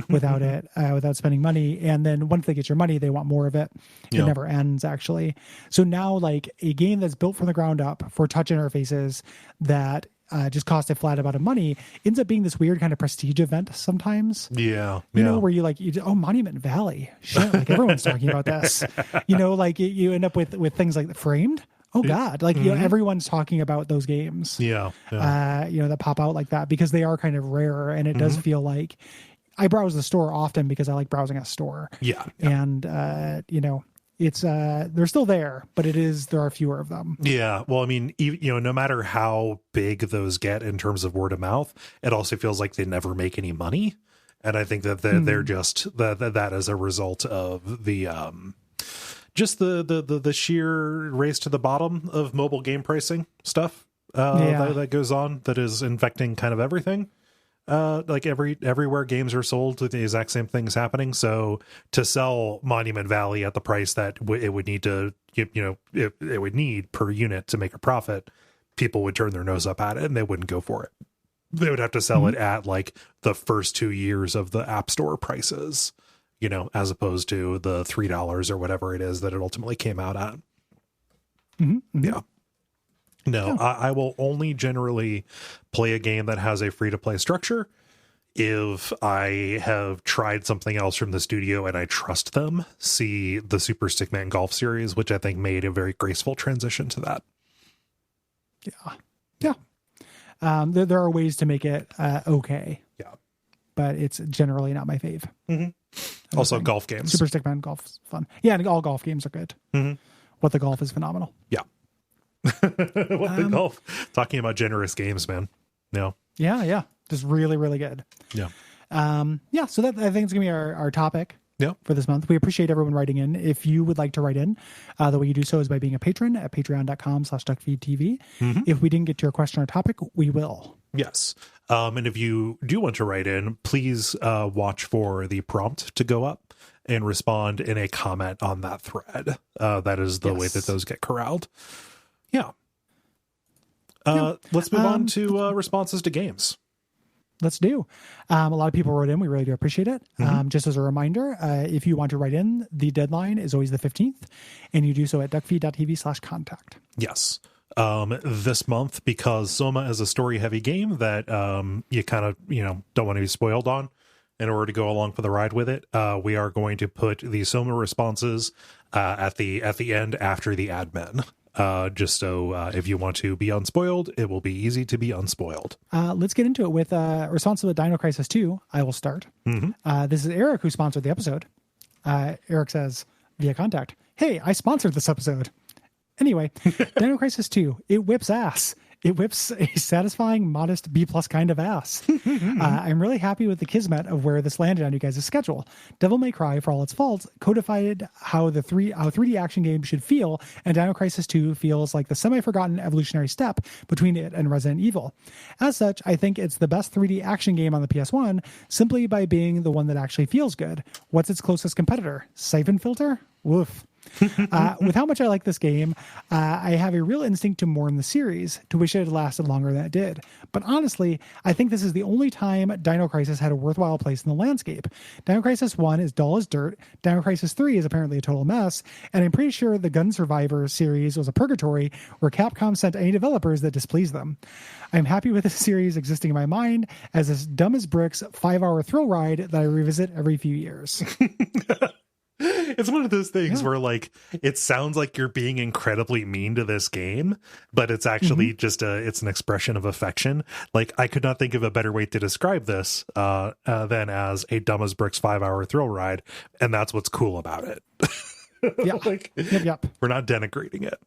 without it, without spending money. And then once they get your money, they want more of it. It never ends, actually. So now, like a game that's built from the ground up for touch interfaces that just cost a flat amount of money ends up being this weird kind of prestige event sometimes. Yeah. You know, where Monument Valley. Shit, like everyone's talking about this. You know, like you end up with things like Framed. Oh God! Like you know, everyone's talking about those games. Yeah. You know, that pop out like that because they are kind of rare, and it does feel like I browse the store often because I like browsing a store. Yeah. And you know, it's they're still there, but there are fewer of them. Yeah. Well, I mean, you know, no matter how big those get in terms of word of mouth, it also feels like they never make any money, and I think that they're just that as a result of the just the sheer race to the bottom of mobile game pricing stuff that goes on, that is infecting kind of everything. Like everywhere games are sold, the exact same things happening. So to sell Monument Valley at the price that it would need to, you know, it would need per unit to make a profit, people would turn their nose up at it and they wouldn't go for it. They would have to sell it at like the first 2 years of the App Store prices, you know, as opposed to the $3 or whatever it is that it ultimately came out at. Yeah. No, I will only generally play a game that has a free-to-play structure if I have tried something else from the studio and I trust them. See the Super Stickman Golf series, which I think made a very graceful transition to that. Yeah. There are ways to make it okay. Yeah. But it's generally not my fave. Also, golf games. Super Stickman Golf is fun. Yeah, and all golf games are good. What the Golf is phenomenal. Yeah. What the Golf? Talking about generous games, man. No. Yeah. Just really, really good. Yeah. So that I think is going to be our topic. For this month. We appreciate everyone writing in. If you would like to write in, the way you do so is by being a patron at patreon.com/Duckfeed.tv. If we didn't get to your question or topic, we will. Yes. And if you do want to write in, please watch for the prompt to go up and respond in a comment on that thread. That is the way that those get corralled. Yeah. Let's move on to responses to games. Let's do. A lot of people wrote in. We really do appreciate it. Just as a reminder, if you want to write in, the deadline is always the 15th, and you do so at duckfeed.tv/contact. Yes. This month, because Soma is a story-heavy game that you kind of, don't want to be spoiled on in order to go along for the ride with it, we are going to put the Soma responses at the end after the admin. Just so if you want to be unspoiled, it will be easy to be unspoiled. Let's get into it with response to the Dino Crisis 2. I will start. This is Eric who sponsored the episode. Eric says via contact, "Hey, I sponsored this episode." Anyway, Dino Crisis 2, it whips ass. It whips a satisfying, modest B+ kind of ass. I'm really happy with the kismet of where this landed on you guys' schedule. Devil May Cry, for all its faults, codified how 3D action games should feel, and Dino Crisis 2 feels like the semi-forgotten evolutionary step between it and Resident Evil. As such, I think it's the best 3D action game on the PS1, simply by being the one that actually feels good. What's its closest competitor? Siphon Filter? Woof. With how much I like this game, I have a real instinct to mourn the series, to wish it had lasted longer than it did. But honestly, I think this is the only time Dino Crisis had a worthwhile place in the landscape. Dino Crisis 1 is dull as dirt, Dino Crisis 3 is apparently a total mess, and I'm pretty sure the Gun Survivor series was a purgatory where Capcom sent any developers that displeased them. I'm happy with this series existing in my mind as this dumb as bricks 5-hour thrill ride that I revisit every few years. It's one of those things where, like, it sounds like you're being incredibly mean to this game, but it's actually just it's an expression of affection. Like, I could not think of a better way to describe this than as a dumb as bricks 5-hour thrill ride, and that's what's cool about it. Yeah. Like, Yep. we're not denigrating it.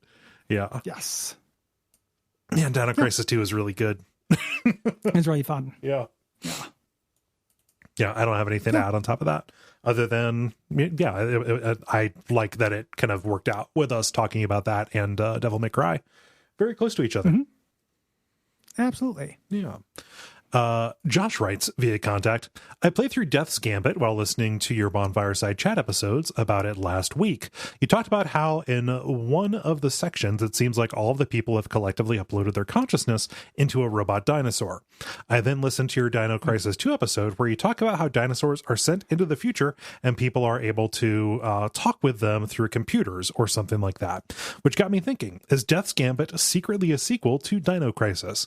Yeah. Yes. Yeah, and Dino Crisis 2 is really good. It's really fun. Yeah. Yeah. Yeah, I don't have anything to add on top of that, other than, I like that it kind of worked out with us talking about that and Devil May Cry. Very close to each other. Absolutely. Yeah. Josh writes via contact, I played through Death's Gambit while listening to your Bonfireside chat episodes about it last week. You talked about how in one of the sections, it seems like all of the people have collectively uploaded their consciousness into a robot dinosaur. I then listened to your Dino Crisis 2 episode where you talk about how dinosaurs are sent into the future and people are able to talk with them through computers or something like that, which got me thinking, is Death's Gambit secretly a sequel to Dino Crisis?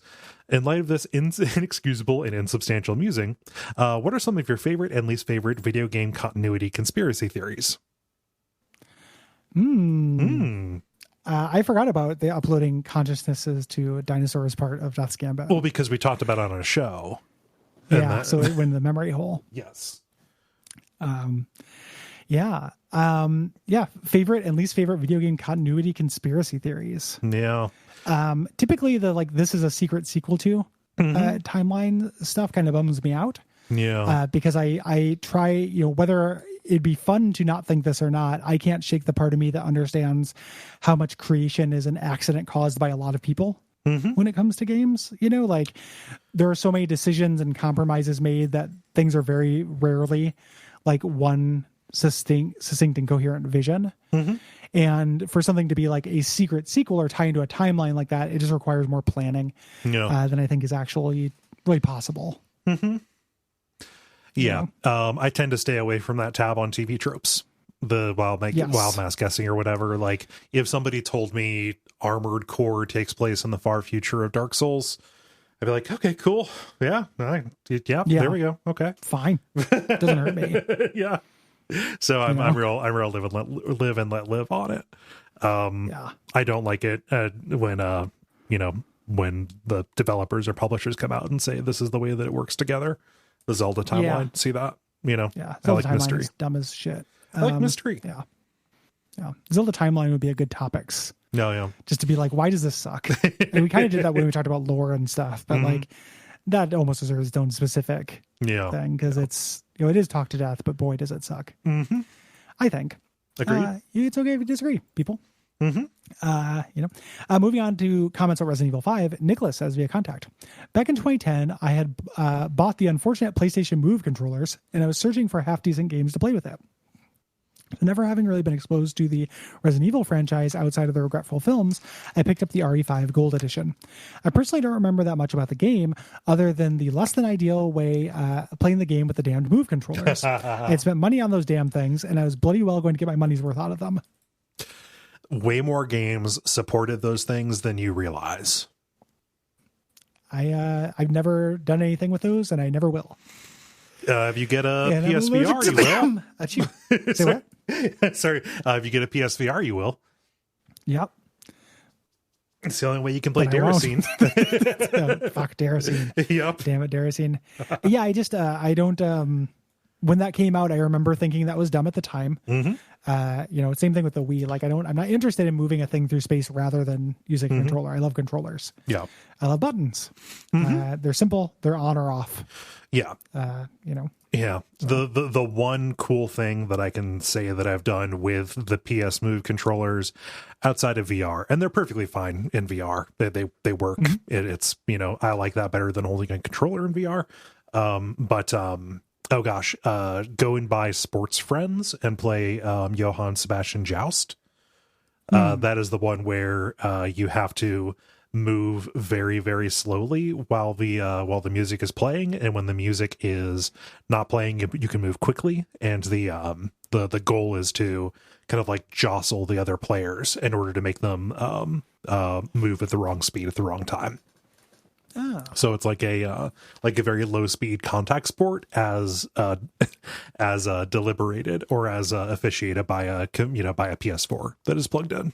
In light of this inexcusable and insubstantial musing, what are some of your favorite and least favorite video game continuity conspiracy theories? I forgot about the uploading consciousnesses to dinosaurs part of Death's Gambit. Well, because we talked about it on a show. Yeah, so it went in the memory hole. Yes. Favorite and least favorite video game continuity conspiracy theories. Yeah. Typically this is a secret sequel to timeline stuff kind of bums me out. Yeah. Because I try, whether it'd be fun to not think this or not, I can't shake the part of me that understands how much creation is an accident caused by a lot of people. When it comes to games, like there are so many decisions and compromises made that things are very rarely like one succinct and coherent vision. And for something to be like a secret sequel or tie into a timeline like that, it just requires more planning than I think is actually really possible. Yeah. I tend to stay away from that tab on TV tropes, the wild mass guessing or whatever. Like, if somebody told me Armored Core takes place in the far future of Dark Souls, I'd be like, okay, cool. Yeah. There we go. Okay. Fine. Doesn't hurt me. Yeah. So I'm real live and let live on it. I don't like it when the developers or publishers come out and say this is the way that it works together. The Zelda timeline, see that? I like mystery. Is dumb as shit. I like mystery. Yeah. Zelda timeline would be a good topics. No, yeah. Just to be like, why does this suck? And we kind of did that when we talked about lore and stuff, but like that almost deserves its own specific thing because it's it is talk to death, but boy does it suck. I think. Agreed. It's okay if you disagree, people. Moving on to comments on Resident Evil 5, Nicholas says via contact. Back in 2010, I had bought the unfortunate PlayStation Move controllers, and I was searching for half-decent games to play with it. Never having really been exposed to the Resident Evil franchise outside of the regretful films, I picked up the RE5 Gold Edition. I personally don't remember that much about the game, other than the less than ideal way playing the game with the damned Move controllers. I had spent money on those damn things, and I was bloody well going to get my money's worth out of them. Way more games supported those things than you realize. I've never done anything with those, and I never will. If you get a PSVR, you will. Say what? Sorry. If you get a PSVR, you will. Yep. It's the only way you can play Daracene. Fuck Daracene. Yep. Damn it, Daracene. Yeah, I just I don't when that came out, I remember thinking that was dumb at the time. Same thing with the Wii. Like I'm not interested in moving a thing through space rather than using a controller. I love controllers. Yeah. I love buttons. They're simple. They're on or off. Yeah. Yeah. So. The one cool thing that I can say that I've done with the PS Move controllers outside of VR, and they're perfectly fine in VR. They work. It's, I like that better than holding a controller in VR. Go and buy Sports Friends and play Johann Sebastian Joust. That is the one where you have to move very, very slowly while the music is playing, and when the music is not playing, you can move quickly. And the goal is to kind of like jostle the other players in order to make them move at the wrong speed at the wrong time. Oh. So it's like a very low speed contact sport as deliberated or as officiated by a PS4 that is plugged in.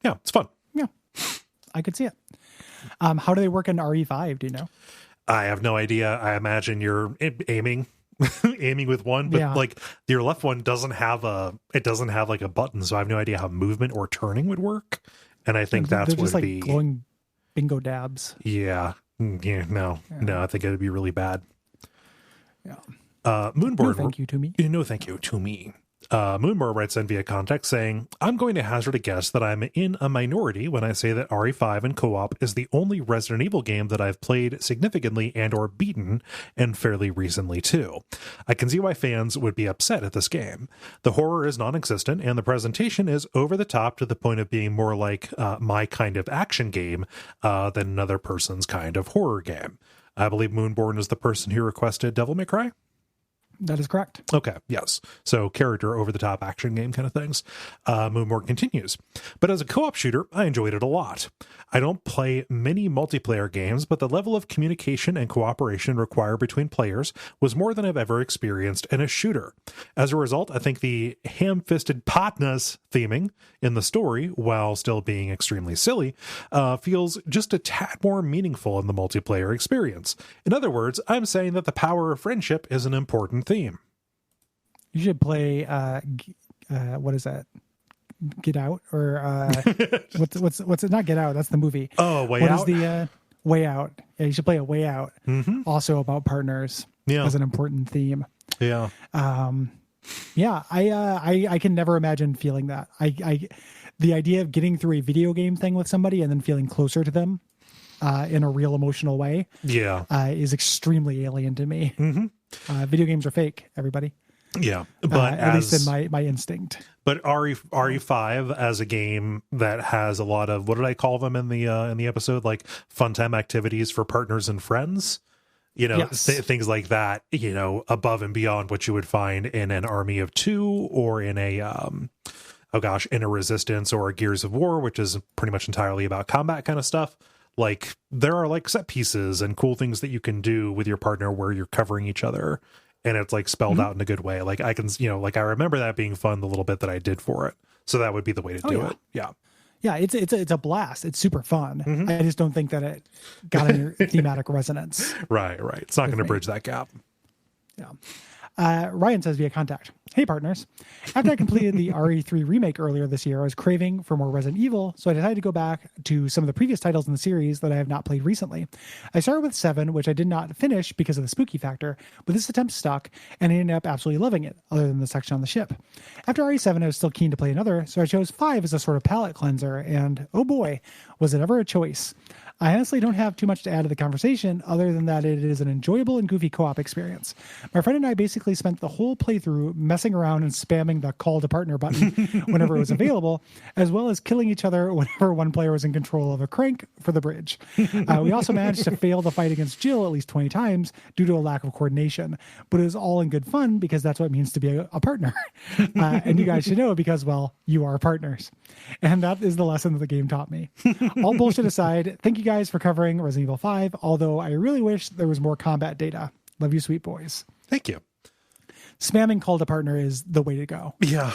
Yeah, it's fun. Yeah, I could see it. How do they work in RE5? Do you know? I have no idea. I imagine you're aiming with one, but like your left one doesn't have like a button, so I have no idea how movement or turning would work. And I think that's just would like be glowing bingo dabs. No, I think it would be really bad. Yeah. Moonboard. No, thank you to me. No, thank you to me. Moonboard writes in via context saying, I'm going to hazard a guess that I'm in a minority when I say that RE5 in co-op is the only Resident Evil game that I've played significantly and or beaten, and fairly recently too. I can see why fans would be upset at this game. The horror is non-existent, and the presentation is over the top to the point of being more like my kind of action game than another person's kind of horror game. I believe Moonborn is the person who requested Devil May Cry. That is correct. Okay, yes. So character over-the-top action game kind of things. Moonmore continues. But as a co-op shooter, I enjoyed it a lot. I don't play many multiplayer games, but the level of communication and cooperation required between players was more than I've ever experienced in a shooter. As a result, I think the ham-fisted partners theming in the story, while still being extremely silly, feels just a tad more meaningful in the multiplayer experience. In other words, I'm saying that the power of friendship is an important theme. You should play what is that? Get Out or what's it? Not Get Out. That's the movie. Oh, Way Out. Out. What is the Way Out? Yeah, you should play a Way Out. Also about partners. Yeah, as an important theme. Yeah. I can never imagine feeling that. The idea of getting through a video game thing with somebody and then feeling closer to them in a real emotional way. Yeah. Is extremely alien to me. Video games are fake, everybody. Yeah, but at least in my instinct. But RE5 as a game that has a lot of, what did I call them in the episode? Like fun time activities for partners and friends. Yes. Things like that. Above and beyond what you would find in an Army of Two or in a in a Resistance or a Gears of War, which is pretty much entirely about combat kind of stuff. Like there are like set pieces and cool things that you can do with your partner where you're covering each other. And it's like spelled out in a good way. Like I can, I remember that being fun the little bit that I did for it. So that would be the way to do it. Yeah. Yeah. It's a blast. It's super fun. I just don't think that it got any thematic resonance. Right. It's not going to bridge that gap. Yeah. Ryan says via contact, hey partners, after I completed the RE3 remake earlier this year, I was craving for more Resident Evil, so I decided to go back to some of the previous titles in the series that I have not played recently. I started with 7, which I did not finish because of the spooky factor, but this attempt stuck, and I ended up absolutely loving it, other than the section on the ship. After RE7, I was still keen to play another, so I chose 5 as a sort of palate cleanser, and oh boy, was it ever a choice. I honestly don't have too much to add to the conversation other than that it is an enjoyable and goofy co-op experience. My friend and I basically spent the whole playthrough messing around and spamming the call to partner button whenever it was available, as well as killing each other whenever one player was in control of a crank for the bridge. We also managed to fail the fight against Jill at least 20 times due to a lack of coordination, but it was all in good fun because that's what it means to be a partner. And you guys should know because, well, you are partners. And that is the lesson that the game taught me. All bullshit aside, thank you guys for covering Resident Evil 5, although I really wish there was more combat data. Love you, sweet boys. Thank you. Spamming call to partner is the way to go. Yeah.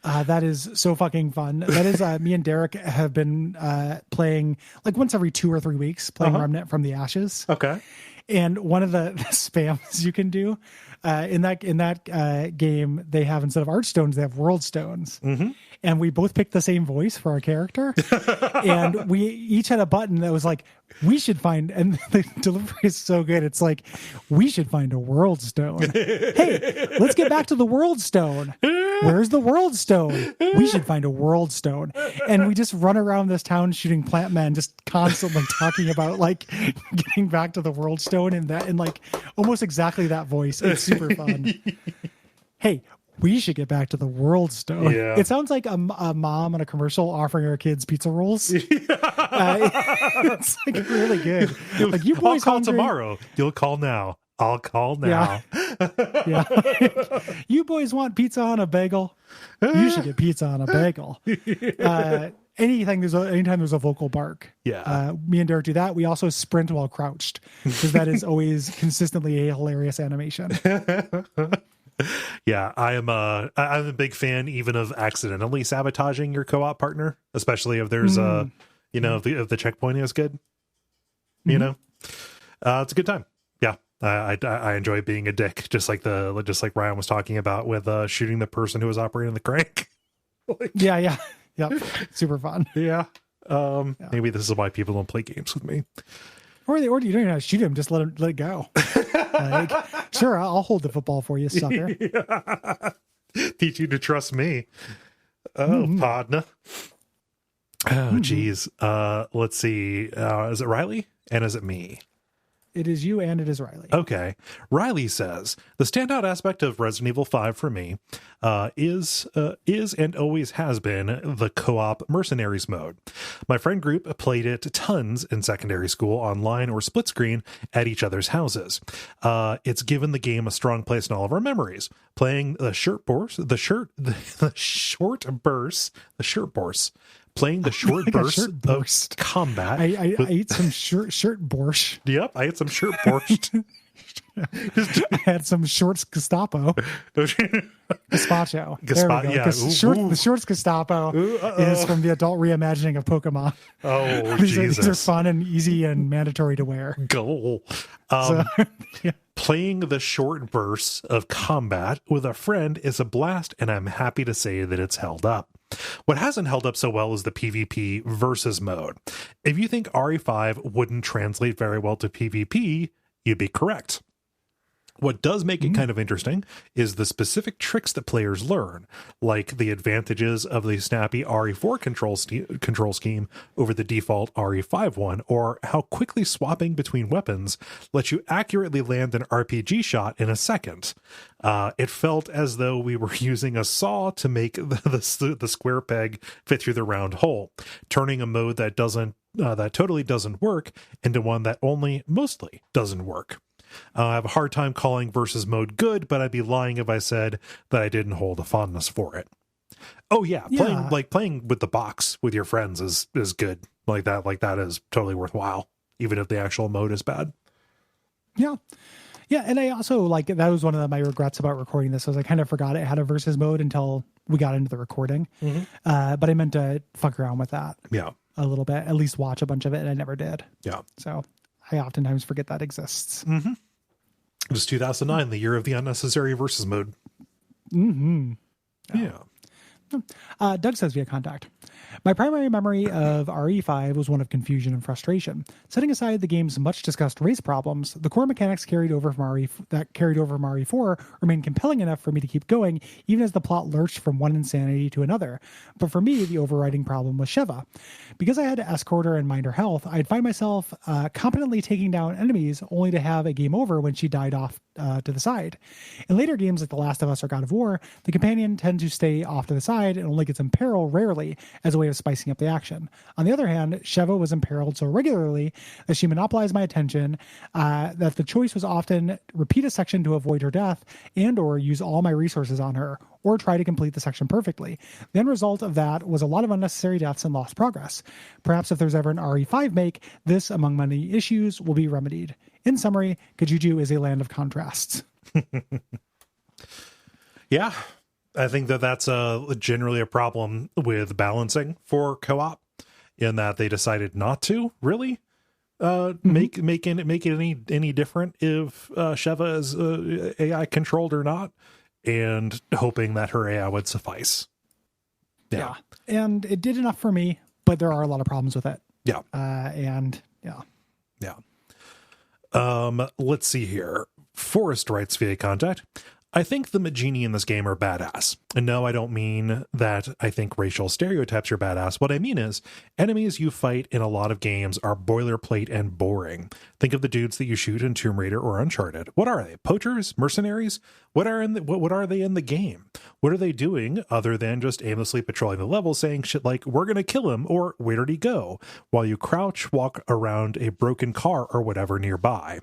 That is so fucking fun. That is, me and Derek have been playing like once every 2 or 3 weeks, playing Remnant from the Ashes. Okay. And one of the spams you can do in that game, they have, instead of archstones, they have world stones. And we both picked the same voice for our character. And we each had a button that was like, we should find, and the delivery is so good. It's like, we should find a world stone. Hey, let's get back to the world stone. Where's the world stone? We should find a world stone. And we just run around this town shooting plant men, just constantly talking about like getting back to the world stone, and that, in like almost exactly that voice. It's super fun. Hey, we should get back to the world stone. Yeah. It sounds like a mom in a commercial offering her kids pizza rolls. It's like really good. Like, you boys I'll call hungry? tomorrow. You'll call now. I'll call now. Yeah. You boys want pizza on a bagel? You should get pizza on a bagel. Anytime there's a vocal bark. Yeah. Me and Derek do that. We also sprint while crouched, because that is always consistently a hilarious animation. Yeah, I'm a big fan even of accidentally sabotaging your co-op partner, especially if there's if the checkpoint is good. You know, it's a good time. Yeah, I enjoy being a dick, just like Ryan was talking about with shooting the person who was operating the crank. Yeah, super fun. Yeah. Maybe this is why people don't play games with me. Or you don't even have to shoot him, just let it go. Like, sure, I'll hold the football for you, sucker. Teach you to trust me. Oh, partner. Oh, geez. Let's see. Is it Riley? And is it me? It is you, and it is Riley. Okay. Riley says, the standout aspect of Resident Evil 5 for me is and always has been the co-op Mercenaries mode. My friend group played it tons in secondary school, online or split screen at each other's houses. It's given the game a strong place in all of our memories. Playing the short bursts, playing the short bursts of combat. I ate some shirt borscht. Yep, I ate some shirt borscht. I had some shorts Gestapo. Gazpacho. There we go. Yeah. The shorts Gestapo is from the adult reimagining of Pokemon. Oh, These are fun and easy and mandatory to wear. Goal. Playing the short bursts of combat with a friend is a blast, and I'm happy to say that it's held up. What hasn't held up so well is the PvP versus mode. If you think RE5 wouldn't translate very well to PvP, you'd be correct. What does make it kind of interesting is the specific tricks that players learn, like the advantages of the snappy RE4 control scheme over the default RE5 one, or how quickly swapping between weapons lets you accurately land an RPG shot in a second. It felt as though we were using a saw to make the square peg fit through the round hole, turning a mode that totally doesn't work into one that only mostly doesn't work. I have a hard time calling versus mode good, but I'd be lying if I said that I didn't hold a fondness for it. Oh yeah, playing with the box with your friends is good. Like that is totally worthwhile, even if the actual mode is bad. Yeah. Yeah, and I also that was one of my regrets about recording this, was I kind of forgot it had a versus mode until we got into the recording. But I meant to fuck around with that. Yeah. A little bit, at least watch a bunch of it, and I never did. Yeah. So I oftentimes forget that exists. It was 2009, the year of the unnecessary versus mode. Yeah. Doug says via contact, my primary memory of RE5 was one of confusion and frustration. Setting aside the game's much discussed race problems, the core mechanics carried over from RE4 remained compelling enough for me to keep going, even as the plot lurched from one insanity to another. But for me, the overriding problem was Sheva. Because I had to escort her and mind her health, I'd find myself competently taking down enemies only to have a game over when she died off to the side. In later games like The Last of Us or God of War, the companion tends to stay off to the side and only gets imperiled rarely as a way of spicing up the action. On the other hand, Sheva was imperiled so regularly that she monopolized my attention, that the choice was often repeat a section to avoid her death and or use all my resources on her, or try to complete the section perfectly. The end result of that was a lot of unnecessary deaths and lost progress. Perhaps if there's ever an RE5 make, this, among many issues, will be remedied. In summary, Kajuju is a land of contrasts. Yeah, I think that's generally a problem with balancing for co-op, in that they decided not to, really. Make it any different if Sheva is AI controlled or not, and hoping that her AI would suffice. Yeah. And it did enough for me, but there are a lot of problems with it. Yeah. Let's see here. Forrest writes via contact. I think the Magini in this game are badass. And no, I don't mean that I think racial stereotypes are badass. What I mean is, enemies you fight in a lot of games are boilerplate and boring. Think of the dudes that you shoot in Tomb Raider or Uncharted. What are they? Poachers? Mercenaries? What are they in the game? What are they doing other than just aimlessly patrolling the level saying shit like, we're gonna kill him, or where did he go? While you crouch, walk around a broken car or whatever nearby.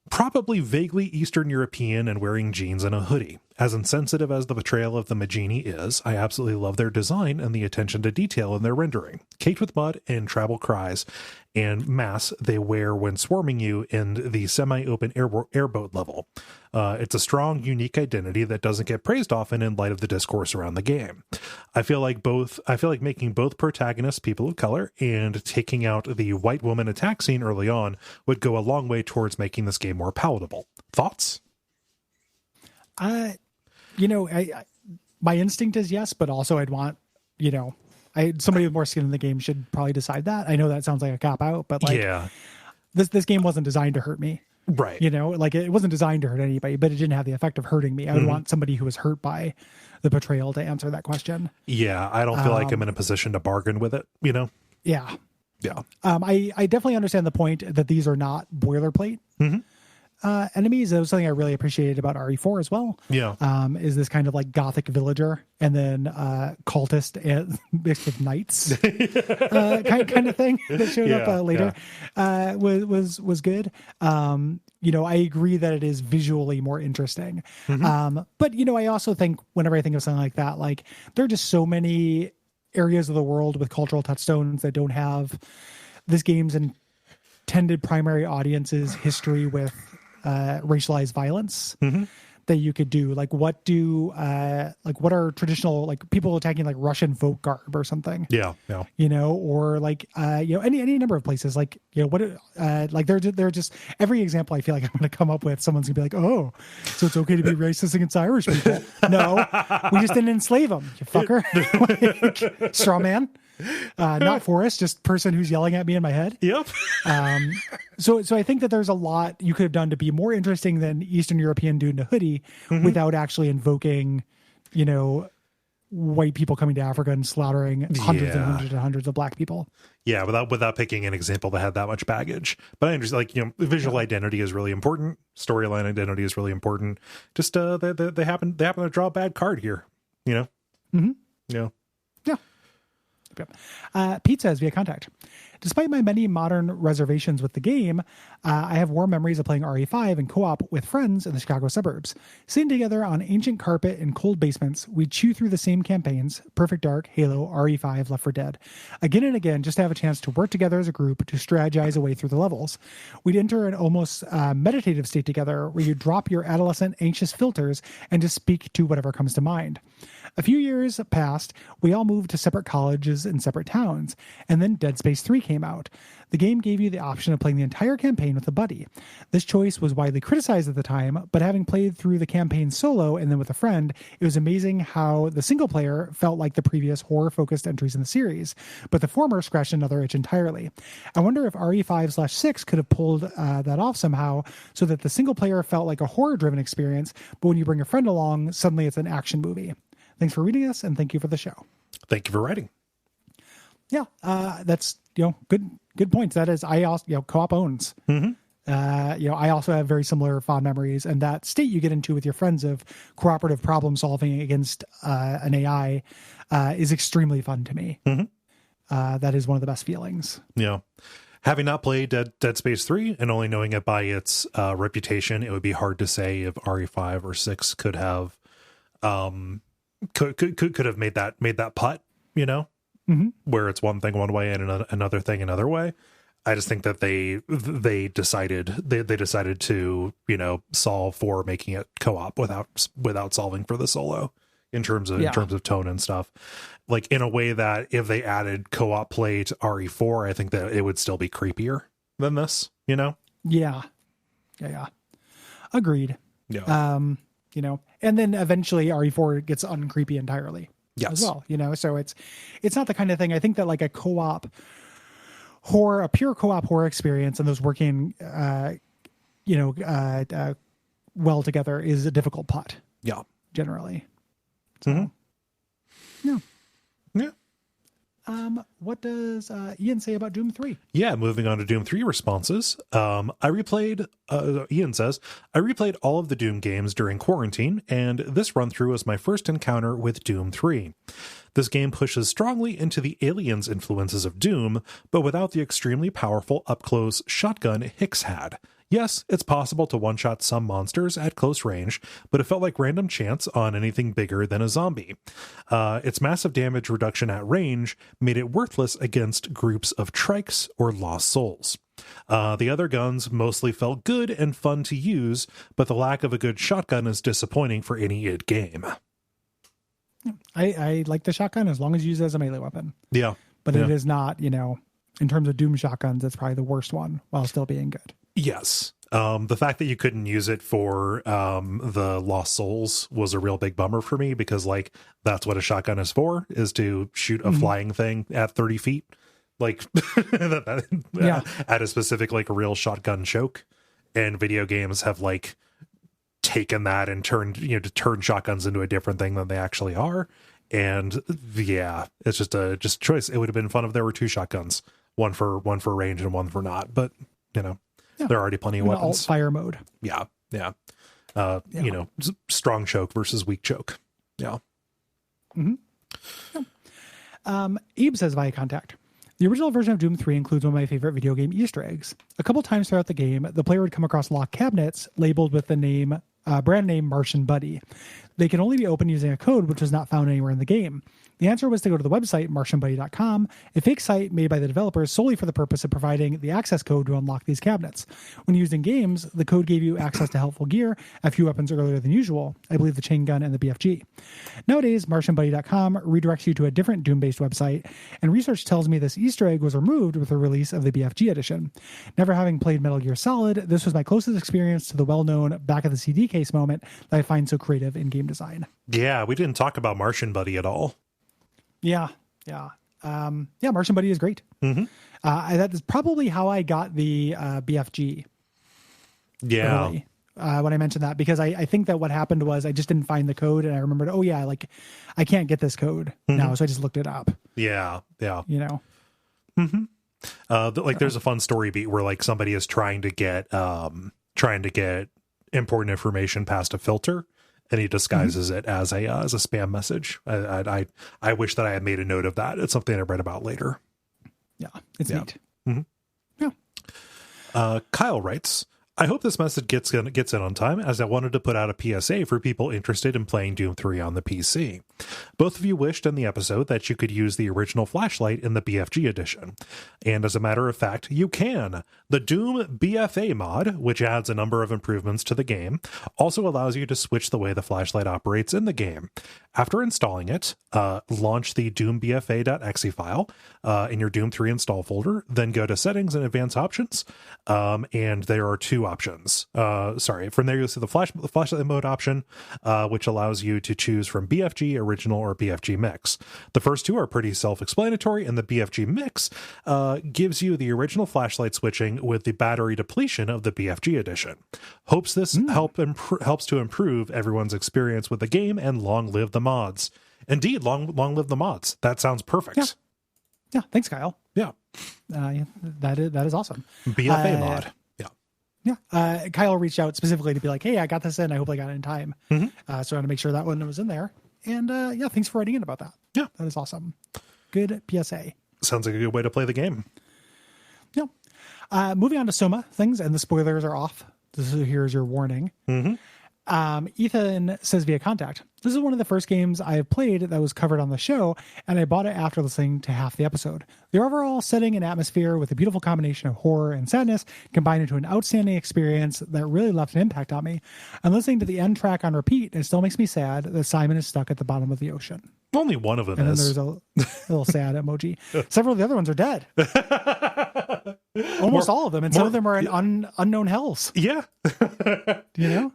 Probably vaguely Eastern European and wearing jeans and a hoodie. As insensitive as the portrayal of the Magini is, I absolutely love their design and the attention to detail in their rendering. Caked with mud and travel cries and mass they wear when swarming you in the semi-open airboat level. It's a strong, unique identity that doesn't get praised often in light of the discourse around the game. I feel like making both protagonists people of color and taking out the white woman attack scene early on would go a long way towards making this game more palatable. Thoughts? My instinct is yes, but also I'd want, somebody with more skin in the game should probably decide that. I know that sounds like a cop out, but this game wasn't designed to hurt me. Right. It wasn't designed to hurt anybody, but it didn't have the effect of hurting me. I would want somebody who was hurt by the portrayal to answer that question. Yeah. I don't feel like I'm in a position to bargain with it, Yeah. Yeah. I definitely understand the point that these are not boilerplate. Enemies. That was something I really appreciated about RE4 as well. Yeah. Is this kind of like gothic villager and then cultist mixed with knights kind of thing that showed up later was good. I agree that it is visually more interesting. But I also think whenever I think of something like that, like there are just so many areas of the world with cultural touchstones that don't have this game's intended primary audience's history with racialized violence that you could do. Like what are traditional, like people attacking like Russian folk garb or something. Yeah. Or like any number of places. Like they're just every example I feel like I'm going to come up with, someone's gonna be like, oh, so it's okay to be racist against Irish people. No, we just didn't enslave them, you fucker. Straw man. Not Forrest, just person who's yelling at me in my head. Yep. So I think that there's a lot you could have done to be more interesting than Eastern European dude in a hoodie without actually invoking, white people coming to Africa and slaughtering hundreds and hundreds and hundreds of black people. Yeah, without picking an example that had that much baggage. But I understand, visual identity is really important. Storyline identity is really important. Just they happen to draw a bad card here. Yeah. Pete says via contact, despite my many modern reservations with the game, I have warm memories of playing RE5 in co-op with friends in the Chicago suburbs. Sitting together on ancient carpet in cold basements, we'd chew through the same campaigns, Perfect Dark, Halo, RE5, Left 4 Dead, again and again, just to have a chance to work together as a group to strategize a way through the levels. We'd enter an almost meditative state together where you drop your adolescent anxious filters and just speak to whatever comes to mind. A few years passed, we all moved to separate colleges in separate towns, and then Dead Space 3 came out. The game gave you the option of playing the entire campaign with a buddy. This choice was widely criticized at the time, but having played through the campaign solo and then with a friend, it was amazing how the single player felt like the previous horror-focused entries in the series, but the former scratched another itch entirely. I wonder if RE5/6 could have pulled that off somehow so that the single player felt like a horror-driven experience, but when you bring a friend along, suddenly it's an action movie. Thanks for reading this, and thank you for the show. Thank you for writing. Yeah, that's good points. That is, I also co-op owns. I also have very similar fond memories, and that state you get into with your friends of cooperative problem solving against an AI is extremely fun to me. That is one of the best feelings. Yeah. Having not played Dead Space 3 and only knowing it by its reputation, it would be hard to say if RE5 or 6 could have could have made that putt, where it's one thing one way and another thing another way. I just think that they decided to solve for making it co-op without solving for the solo in terms of tone and stuff, like in a way that if they added co-op play to RE4, I think that it would still be creepier, than this, you know? Yeah. Agreed. Yeah. And then eventually RE4 gets uncreepy entirely Yes. as well, so it's not the kind of thing. I think that like a pure co-op horror experience and those working, well together is a difficult putt. Yeah. Generally. So, yeah. What does Ian say about Doom 3? Yeah, moving on to Doom 3 responses. Ian says, I replayed all of the Doom games during quarantine, and this run through was my first encounter with Doom 3. This game pushes strongly into the Aliens influences of Doom, but without the extremely powerful up-close shotgun Hicks had. Yes, it's possible to one-shot some monsters at close range, but it felt like random chance on anything bigger than a zombie. Its massive damage reduction at range made it worthless against groups of trikes or lost souls. The other guns mostly felt good and fun to use, but the lack of a good shotgun is disappointing for any id game. I like the shotgun as long as used as a melee weapon. Yeah. But it is not, in terms of Doom shotguns, it's probably the worst one while still being good. Yes. The fact that you couldn't use it for the Lost Souls was a real big bummer for me, because like that's what a shotgun is for, is to shoot a flying thing at 30 feet. Like at a specific, like a real shotgun choke. And video games have like taken that and turned, to turn shotguns into a different thing than they actually are. And yeah, it's just a choice. It would have been fun if there were two shotguns, one for range and one for not, but there are already plenty of weapons. Alt fire mode. Yeah. Strong choke versus weak choke. Yeah. Abe says via contact, the original version of Doom 3 includes one of my favorite video game Easter eggs. A couple times throughout the game, the player would come across locked cabinets labeled with the brand name Martian Buddy. They can only be opened using a code which was not found anywhere in the game. The answer was to go to the website martianbuddy.com, a fake site made by the developers solely for the purpose of providing the access code to unlock these cabinets. When used in games, the code gave you access to helpful gear, a few weapons earlier than usual, I believe the chain gun and the BFG. Nowadays, martianbuddy.com redirects you to a different Doom-based website, and research tells me this Easter egg was removed with the release of the BFG edition. Never having played Metal Gear Solid, this was my closest experience to the well-known back of the CD case moment that I find so creative in game design. Yeah, we didn't talk about Martian Buddy at all. Yeah. Martian Buddy is great. That is probably how I got the BFG. Yeah. Early, when I mentioned that, because I think that what happened was I just didn't find the code, and I remembered, I can't get this code now, so I just looked it up. Yeah. Mm-hmm. There's a fun story beat where like somebody is trying to get important information past a filter, and he disguises it as a spam message. I wish that I had made a note of that. It's something I read about later. Yeah, it's neat. Mm-hmm. Yeah. Kyle writes, I hope this message gets in on time, as I wanted to put out a PSA for people interested in playing Doom 3 on the PC. Both of you wished in the episode that you could use the original flashlight in the BFG edition. And as a matter of fact, you can. The Doom BFA mod, which adds a number of improvements to the game, also allows you to switch the way the flashlight operates in the game. After installing it, launch the doombfa.exe file in your Doom 3 install folder, then go to Settings and Advanced Options, and there are two options. From there you'll see the flashlight mode option, which allows you to choose from BFG, Original, or BFG Mix. The first two are pretty self-explanatory, and the BFG Mix gives you the original flashlight switching with the battery depletion of the BFG edition. Hopes this helps to improve everyone's experience with the game, and long live the mods. Indeed, long live the mods. That sounds perfect. Yeah, thanks, Kyle. Yeah. That is awesome. BFA mod. Yeah. Kyle reached out specifically to be like, hey, I got this in. I hope I got it in time. So I want to make sure that one was in there. And thanks for writing in about that. Yeah. That is awesome. Good PSA. Sounds like a good way to play the game. Yeah. Moving on to Soma things, and the spoilers are off. Here's your warning. Ethan says via contact, this is one of the first games I have played that was covered on the show, and I bought it after listening to half the episode. The overall setting and atmosphere, with a beautiful combination of horror and sadness, combined into an outstanding experience that really left an impact on me. I'm listening to the end track on repeat, and it still makes me sad that Simon is stuck at the bottom of the ocean. Only one of them and is. And then there's a little sad emoji. Several of the other ones are dead. Almost all of them, and some of them are in unknown hells. Yeah.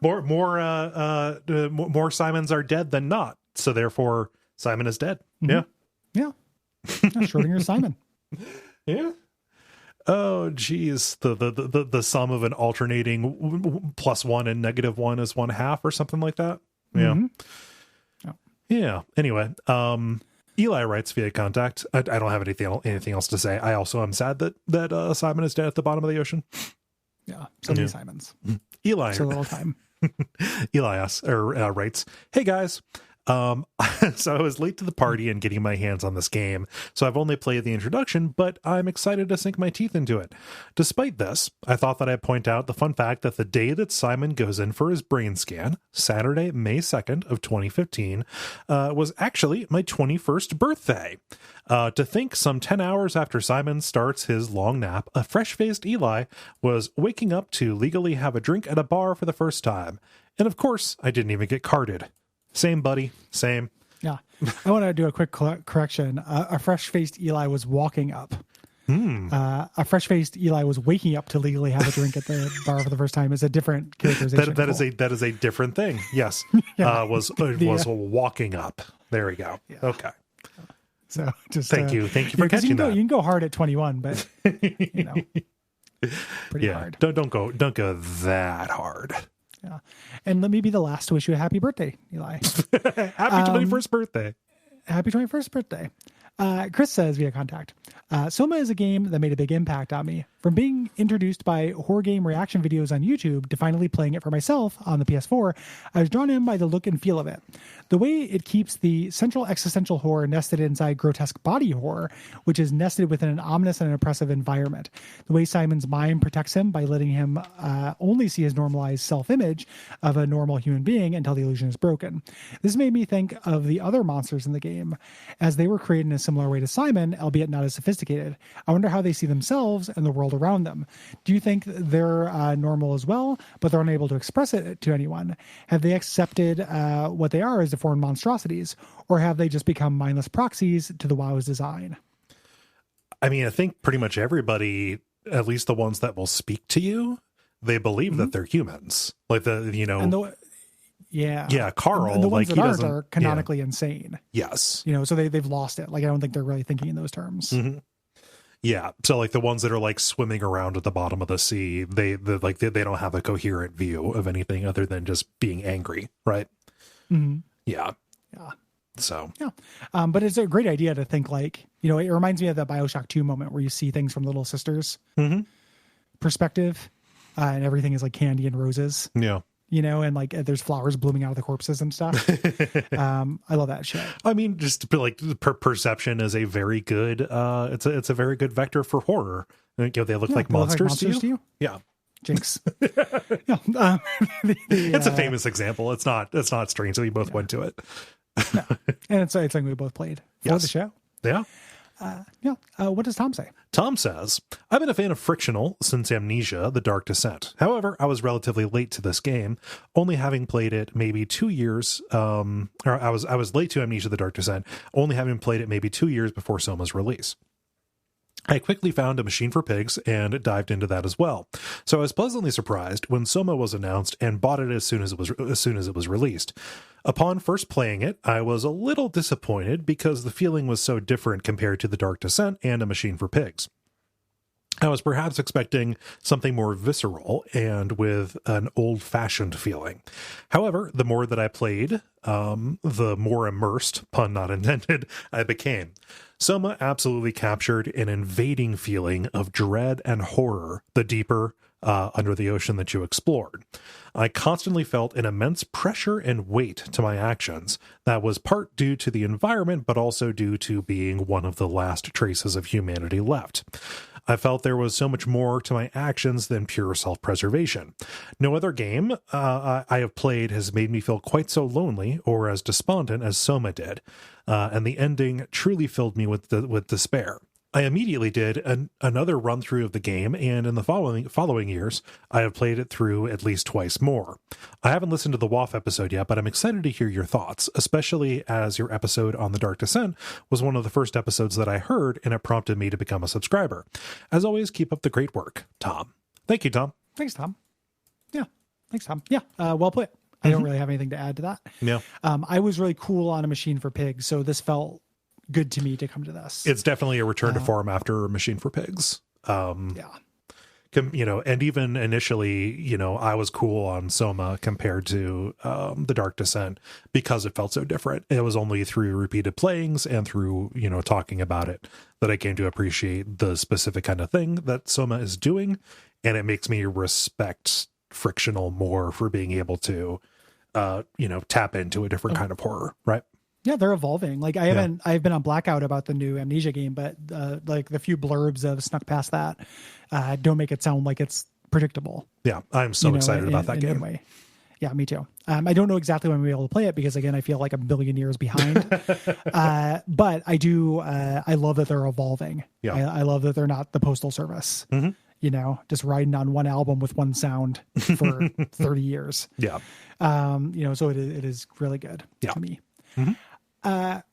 More Simons are dead than not. So therefore Simon is dead. Mm-hmm. Yeah. Schrodinger's Simon. Yeah. Oh, geez. The sum of an alternating +1 and -1 is 1/2 or something like that. Yeah. Mm-hmm. Oh. Yeah. Anyway, Eli writes via contact. I don't have anything else to say. I also am sad that Simon is dead at the bottom of the ocean. Yeah. So many Simons. Eli. So little time. Eli writes, "Hey guys. So I was late to the party and getting my hands on this game, so I've only played the introduction, but I'm excited to sink my teeth into it. Despite this, I thought that I'd point out the fun fact that the day that Simon goes in for his brain scan, Saturday, May 2nd of 2015, was actually my 21st birthday. To think some 10 hours after Simon starts his long nap, a fresh-faced Eli was waking up to legally have a drink at a bar for the first time. And of course, I didn't even get carded. Same, buddy. Same. Yeah. I want to do a quick correction. A fresh-faced Eli was walking up. A fresh-faced Eli was waking up to legally have a drink at the bar for the first time. Is a different characterization. That is a different thing. Yes. Was walking up. There we go. Yeah. Okay. So just thank you for catching that. You can go hard at 21, but pretty hard. Don't go that hard. Yeah. And let me be the last to wish you a happy birthday, Eli. Happy 21st birthday. Happy 21st birthday. Chris says via contact, Soma is a game that made a big impact on me. From being introduced by horror game reaction videos on YouTube to finally playing it for myself on the PS4, I was drawn in by the look and feel of it. The way it keeps the central existential horror nested inside grotesque body horror, which is nested within an ominous and oppressive environment. The way Simon's mind protects him by letting him only see his normalized self-image of a normal human being until the illusion is broken. This made me think of the other monsters in the game, as they were created in a similar way to Simon, albeit not as sophisticated. I wonder how they see themselves and the world around them. Do you think they're normal as well, but they're unable to express it to anyone? Have they accepted what they are as deformed monstrosities, or have they just become mindless proxies to the WoW's design? I mean, I think pretty much everybody, at least the ones that will speak to you, they believe that they're humans. Like Carl. And the ones that aren't are canonically insane. Yes. So they've lost it. Like, I don't think they're really thinking in those terms. Mm-hmm. Yeah. So like the ones that are like swimming around at the bottom of the sea, they don't have a coherent view of anything other than just being angry. Right. Mm-hmm. Yeah. So, yeah. But it's a great idea to think like, it reminds me of that BioShock 2 moment where you see things from Little Sister's perspective, and everything is like candy and roses. Yeah. And like there's flowers blooming out of the corpses and stuff. I love that shit. I mean, just like perception is a very good, it's a very good vector for horror. They look like monsters to you. Yeah. Jinx. It's a famous example. It's not strange that we both went to it. No. And it's something we both played for the show. Yeah. What does Tom say? Tom says, I've been a fan of Frictional since Amnesia, The Dark Descent. However, I was relatively late to this game, only having played it maybe 2 years, or I was late to Amnesia, The Dark Descent, only having played it maybe 2 years before Soma's release. I quickly found A Machine for Pigs and dived into that as well. So I was pleasantly surprised when Soma was announced and bought it as soon as it was released. Upon first playing it, I was a little disappointed because the feeling was so different compared to The Dark Descent and A Machine for Pigs. I was perhaps expecting something more visceral and with an old-fashioned feeling. However, the more that I played, the more immersed, pun not intended, I became. Soma absolutely captured an invading feeling of dread and horror the deeper under the ocean that you explored. I constantly felt an immense pressure and weight to my actions that was part due to the environment, but also due to being one of the last traces of humanity left. I felt there was so much more to my actions than pure self-preservation. No other game I have played has made me feel quite so lonely or as despondent as Soma did, and the ending truly filled me with despair. I immediately did another run through of the game, and in the following years, I have played it through at least twice more. I haven't listened to the WAF episode yet, but I'm excited to hear your thoughts, especially as your episode on the Dark Descent was one of the first episodes that I heard, and it prompted me to become a subscriber. As always, keep up the great work, Tom. Thank you, Tom. Thanks, Tom. Yeah. Thanks, Tom. Yeah. Well put. I don't really have anything to add to that. Yeah. I was really cool on A Machine for Pigs, so this felt good to me to come to this. It's definitely a return to form after Machine for Pigs. Yeah. And even initially, I was cool on Soma compared to the Dark Descent because it felt so different. It was only through repeated playings and through, talking about it that I came to appreciate the specific kind of thing that Soma is doing. And it makes me respect Frictional more for being able to, tap into a different kind of horror, right? Yeah, they're evolving. Like I've been on blackout about the new Amnesia game, but like the few blurbs have snuck past that don't make it sound like it's predictable. Yeah, I'm so excited about that game. Anyway. Yeah, me too. I don't know exactly when we'll be able to play it because again, I feel like a billion years behind. But I do. I love that they're evolving. Yeah, I love that they're not the Postal Service. Just riding on one album with one sound for 30 years. Yeah. So it is really good to me.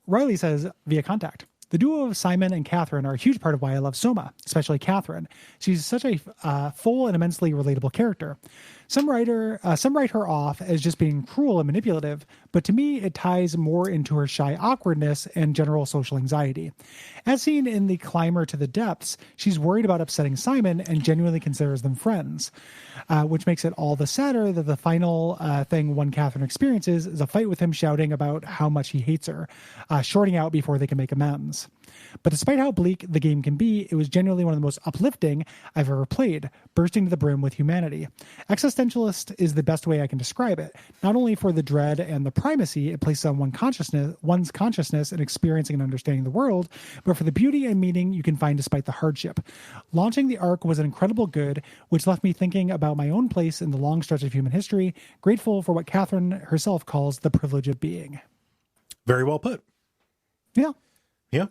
Riley says via contact, the duo of Simon and Catherine are a huge part of why I love Soma, especially Catherine. She's such a full and immensely relatable character. Some write her off as just being cruel and manipulative, but to me, it ties more into her shy awkwardness and general social anxiety. As seen in The Climber to the Depths, she's worried about upsetting Simon and genuinely considers them friends, which makes it all the sadder that the final thing one Catherine experiences is a fight with him shouting about how much he hates her, shorting out before they can make amends. But despite how bleak the game can be, it was genuinely one of the most uplifting I've ever played, bursting to the brim with humanity. Existentialist is the best way I can describe it, not only for the dread and the primacy it places on one's consciousness in experiencing and understanding the world, but for the beauty and meaning you can find despite the hardship. Launching the arc was an incredible good, which left me thinking about my own place in the long stretch of human history, grateful for what Catherine herself calls the privilege of being. Very well put. Yeah. Yeah.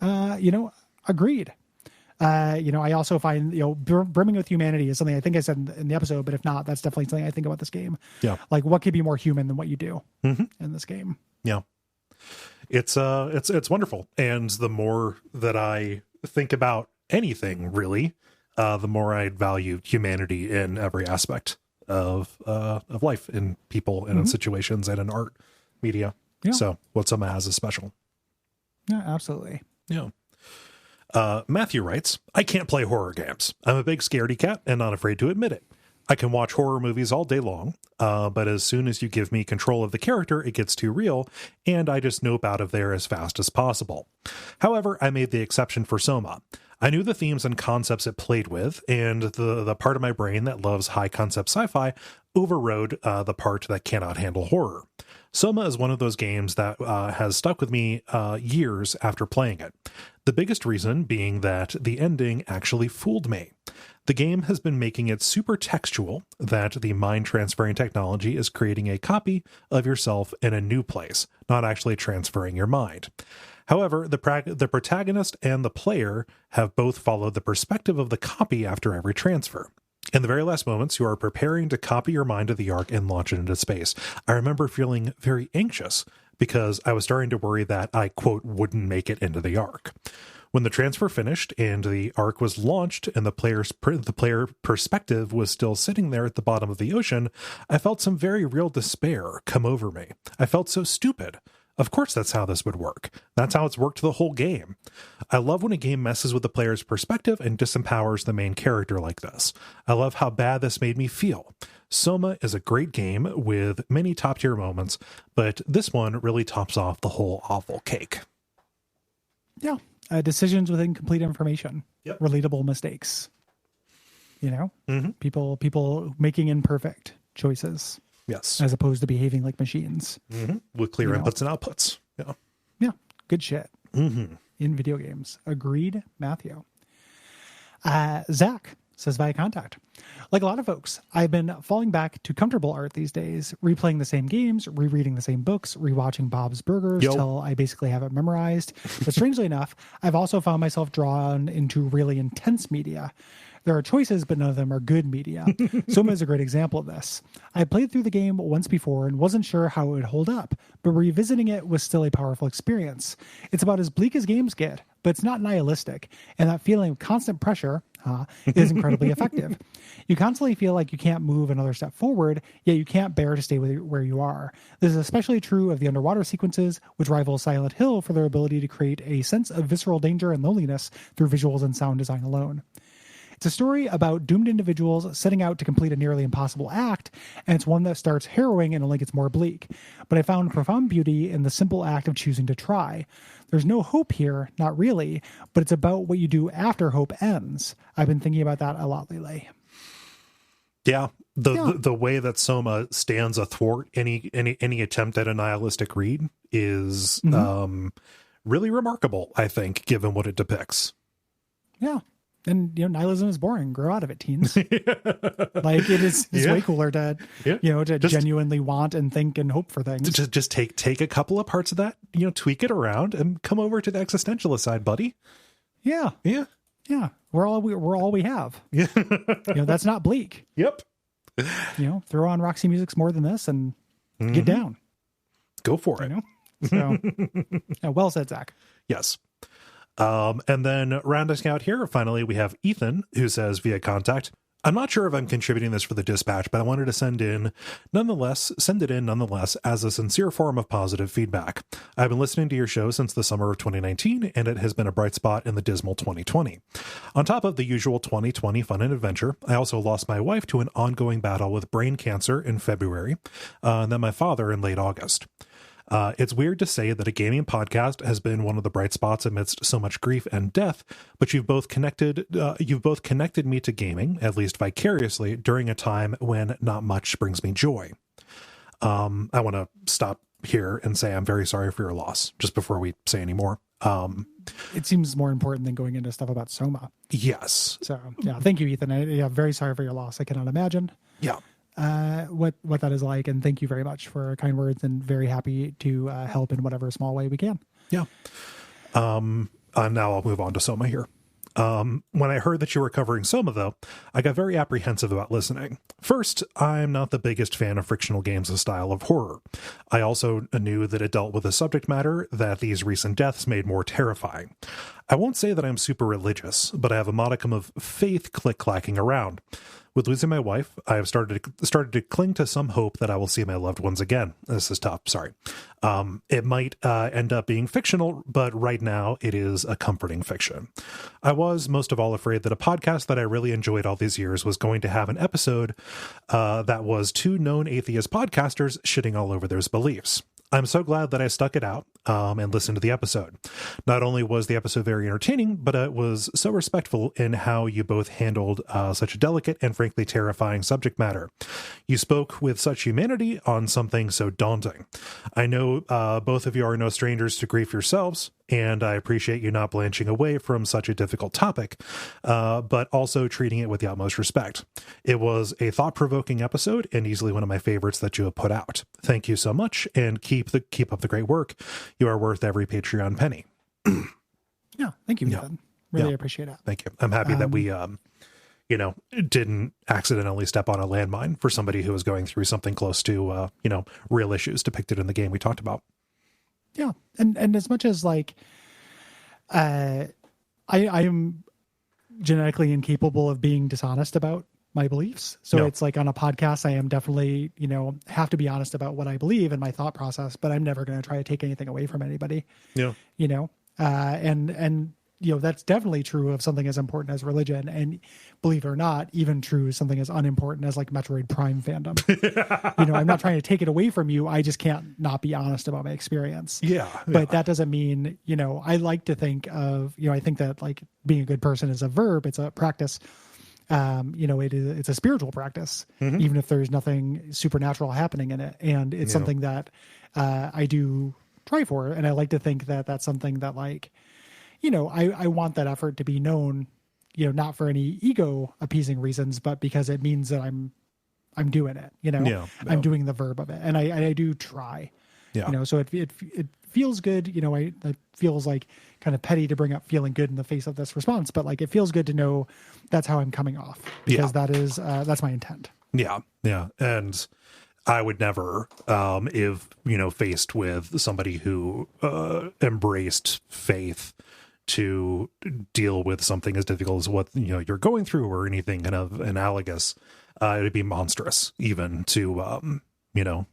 Agreed. I also find, brimming with humanity is something I think I said in the episode, but if not, that's definitely something I think about this game. Yeah. Like what could be more human than what you do in this game? Yeah. It's wonderful. And the more that I think about anything really, the more I value humanity in every aspect of life, in people and in situations and in art media. Yeah. So what Soma has is special. Yeah, absolutely. Yeah. Matthew writes, I can't play horror games. I'm a big scaredy cat and not afraid to admit it. I can watch horror movies all day long, but as soon as you give me control of the character, it gets too real, and I just nope out of there as fast as possible. However, I made the exception for Soma. I knew the themes and concepts it played with, and the part of my brain that loves high-concept sci-fi overrode the part that cannot handle horror. Soma is one of those games that has stuck with me years after playing it. The biggest reason being that the ending actually fooled me. The game has been making it super textual that the mind transferring technology is creating a copy of yourself in a new place, not actually transferring your mind. However, the protagonist and the player have both followed the perspective of the copy after every transfer. In the very last moments, you are preparing to copy your mind to the Ark and launch it into space. I remember feeling very anxious because I was starting to worry that I, quote, wouldn't make it into the Ark. When the transfer finished and the Ark was launched and the player perspective was still sitting there at the bottom of the ocean, I felt some very real despair come over me. I felt so stupid. Of course that's how this would work. That's how it's worked the whole game. I love when a game messes with the player's perspective and disempowers the main character like this. I love how bad this made me feel. Soma is a great game with many top-tier moments, but this one really tops off the whole awful cake. Yeah. Decisions with incomplete information. Yep. Relatable mistakes. People making imperfect choices. Yes. As opposed to behaving like machines. With clear inputs and outputs. Yeah. Yeah. Good shit. In video games. Agreed, Matthew. Zach says via contact. Like a lot of folks, I've been falling back to comfortable art these days, replaying the same games, rereading the same books, rewatching Bob's Burgers till I basically have it memorized. But strangely enough, I've also found myself drawn into really intense media. There are choices, but none of them are good media. Soma is a great example of this. I played through the game once before and wasn't sure how it would hold up, but revisiting it was still a powerful experience. It's about as bleak as games get, but it's not nihilistic, and that feeling of constant pressure is incredibly effective. You constantly feel like you can't move another step forward, yet you can't bear to stay where you are. This is especially true of the underwater sequences, which rival Silent Hill for their ability to create a sense of visceral danger and loneliness through visuals and sound design alone. It's a story about doomed individuals setting out to complete a nearly impossible act, and it's one that starts harrowing and only gets more bleak. But I found profound beauty in the simple act of choosing to try. There's no hope here, not really, but it's about what you do after hope ends. I've been thinking about that a lot lately. Yeah, the way that Soma stands athwart any attempt at a nihilistic read is really remarkable, I think, given what it depicts. Yeah. And, nihilism is boring. Grow out of it, teens. Like, it's way cooler to, to genuinely want and think and hope for things. Just take a couple of parts of that, tweak it around and come over to the existentialist side, buddy. Yeah. Yeah. Yeah. We're all we have. Yeah. That's not bleak. Yep. Throw on Roxy Music's More Than This and get down. Go for it. So, well said, Zach. Yes. And then rounding out here, finally, we have Ethan, who says via contact, I'm not sure if I'm contributing this for the dispatch, but I wanted to send it in nonetheless as a sincere form of positive feedback. I've been listening to your show since the summer of 2019, and it has been a bright spot in the dismal 2020. On top of the usual 2020 fun and adventure, I also lost my wife to an ongoing battle with brain cancer in February, and then my father in late August. It's weird to say that a gaming podcast has been one of the bright spots amidst so much grief and death, but you've both connected me to gaming, at least vicariously, during a time when not much brings me joy. I want to stop here and say I'm very sorry for your loss, just before we say any more. It seems more important than going into stuff about Soma. Yes. So, yeah, thank you, Ethan. I'm very sorry for your loss. I cannot imagine. Yeah. What that is like, and thank you very much for kind words, and very happy to help in whatever small way we can. Yeah. Now I'll move on to Soma here. When I heard that you were covering Soma, though, I got very apprehensive about listening. First, I'm not the biggest fan of frictional games' style of horror. I also knew that it dealt with a subject matter that these recent deaths made more terrifying. I won't say that I'm super religious, but I have a modicum of faith click-clacking around. With losing my wife, I have started to cling to some hope that I will see my loved ones again. This is tough, sorry. It might end up being fictional, but right now it is a comforting fiction. I was most of all afraid that a podcast that I really enjoyed all these years was going to have an episode that was two known atheist podcasters shitting all over their beliefs. I'm so glad that I stuck it out and listened to the episode. Not only was the episode very entertaining, but it was so respectful in how you both handled such a delicate and frankly terrifying subject matter. You spoke with such humanity on something so daunting. I know both of you are no strangers to grief yourselves, and I appreciate you not blanching away from such a difficult topic, but also treating it with the utmost respect. It was a thought-provoking episode and easily one of my favorites that you have put out. Thank you so much, and keep up the great work. You are worth every Patreon penny. Yeah, thank you, Ethan. Really appreciate it. Thank you. I'm happy that we, didn't accidentally step on a landmine for somebody who was going through something close to, real issues depicted in the game we talked about. Yeah. And as much as I am genetically incapable of being dishonest about my beliefs. So it's like on a podcast, I am definitely, have to be honest about what I believe and my thought process, but I'm never going to try to take anything away from anybody. Yeah. And that's definitely true of something as important as religion, and believe it or not, even true of something as unimportant as like Metroid Prime fandom. I'm not trying to take it away from you. I just can't not be honest about my experience. But that doesn't mean, I like to think of, I think that like being a good person is a verb. It's a practice. It's a spiritual practice, even if there's nothing supernatural happening in it. And it's something that I do try for. And I like to think that that's something that I want that effort to be known, not for any ego appeasing reasons, but because it means that I'm doing it, I'm doing the verb of it. And I do try, so it feels good. It feels like kind of petty to bring up feeling good in the face of this response, but like, it feels good to know that's how I'm coming off, because that's my intent. Yeah. Yeah. And I would never, if, faced with somebody who, embraced faith to deal with something as difficult as what, you're going through or anything kind of analogous, it'd be monstrous even to,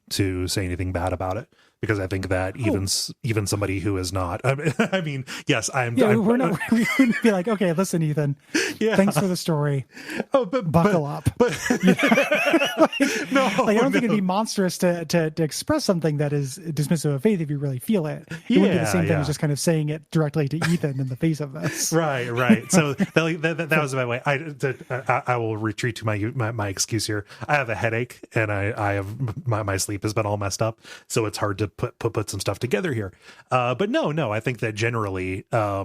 to say anything bad about it. Because I think that even somebody who is not, I mean, yes, we wouldn't be like, okay, listen, Ethan, thanks for the story. Oh, buckle up. But no, I don't think it'd be monstrous to express something that is dismissive of faith if you really feel it. It wouldn't be the same thing as just kind of saying it directly to Ethan in the face of this. Right. So that was my way. I will retreat to my excuse here. I have a headache, and I have my sleep has been all messed up, so it's hard to put some stuff together here. But no, I think that generally, I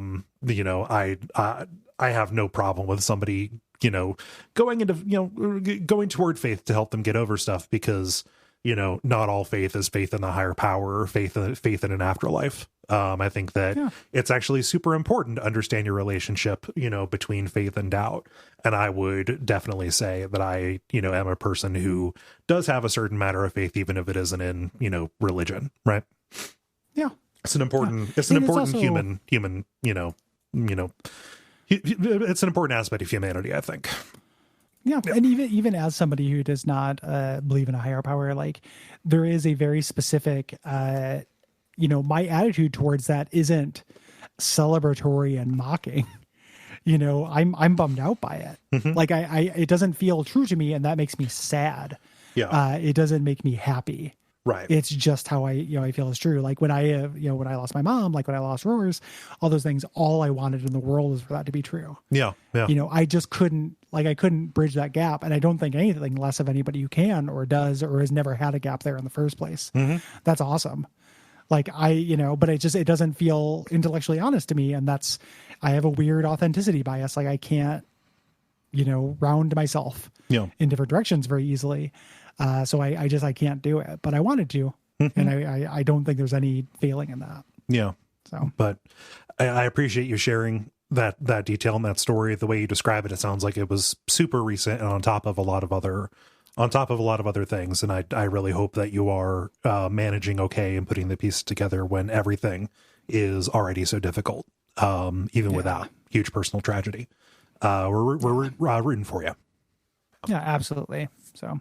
have no problem with somebody, going toward faith to help them get over stuff, because, not all faith is faith in the higher power or faith in an afterlife. I think that it's actually super important to understand your relationship, between faith and doubt. And I would definitely say that I, am a person who does have a certain matter of faith, even if it isn't in, religion. Right. Yeah. It's an important, it's also human, it's an important aspect of humanity, I think. Yeah. And even as somebody who does not believe in a higher power, like, there is a very specific, my attitude towards that isn't celebratory and mocking. I'm bummed out by it. Mm-hmm. Like it doesn't feel true to me, and that makes me sad. Yeah. It doesn't make me happy. Right. It's just how I feel is true. Like when I lost my mom, like when I lost Roars, all those things, all I wanted in the world was for that to be true. Yeah. Yeah. I just couldn't bridge that gap. And I don't think anything less of anybody who can or does or has never had a gap there in the first place. Mm-hmm. That's awesome. Like but it doesn't feel intellectually honest to me. And I have a weird authenticity bias. Like I can't, round myself in different directions very easily. So I can't do it, but I wanted to. Mm-hmm. And I don't think there's any failing in that. Yeah. So, but I appreciate you sharing that detail and that story. The way you describe it, it sounds like it was super recent and on top of a lot of other things. And I really hope that you are managing okay and putting the pieces together when everything is already so difficult, even without huge personal tragedy. We're rooting for you. Yeah, absolutely. So,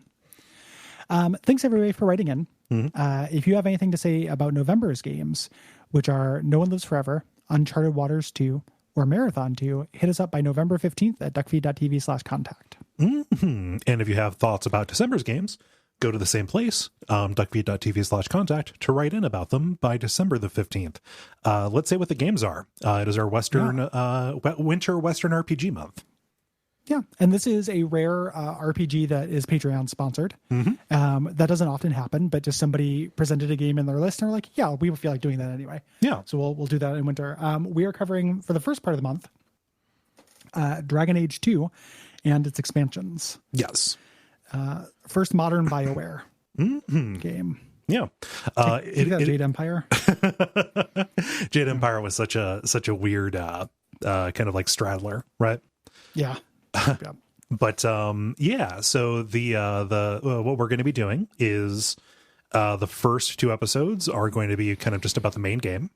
thanks everybody for writing in. Mm-hmm. If you have anything to say about November's games, which are No One Lives Forever, Uncharted Waters 2, or Marathon 2, hit us up by November 15th at duckfeed.tv/contact. Mm-hmm. And if you have thoughts about December's games, go to the same place, duckfeed.tv/contact, to write in about them by December the 15th. Let's say what the games are. It is our winter Western RPG month. Yeah, and this is a rare RPG that is Patreon sponsored. Mm-hmm. That doesn't often happen, but just somebody presented a game in their list and they're like, yeah, we feel like doing that anyway. Yeah. So we'll do that in winter. We are covering, for the first part of the month, Dragon Age 2 and its expansions. Yes. First modern BioWare game. Yeah. Jade Empire. Jade Empire was such a weird kind of like straddler, right? Yeah. Yeah. But so the what we're going to be doing is the first two episodes are going to be kind of just about the main game.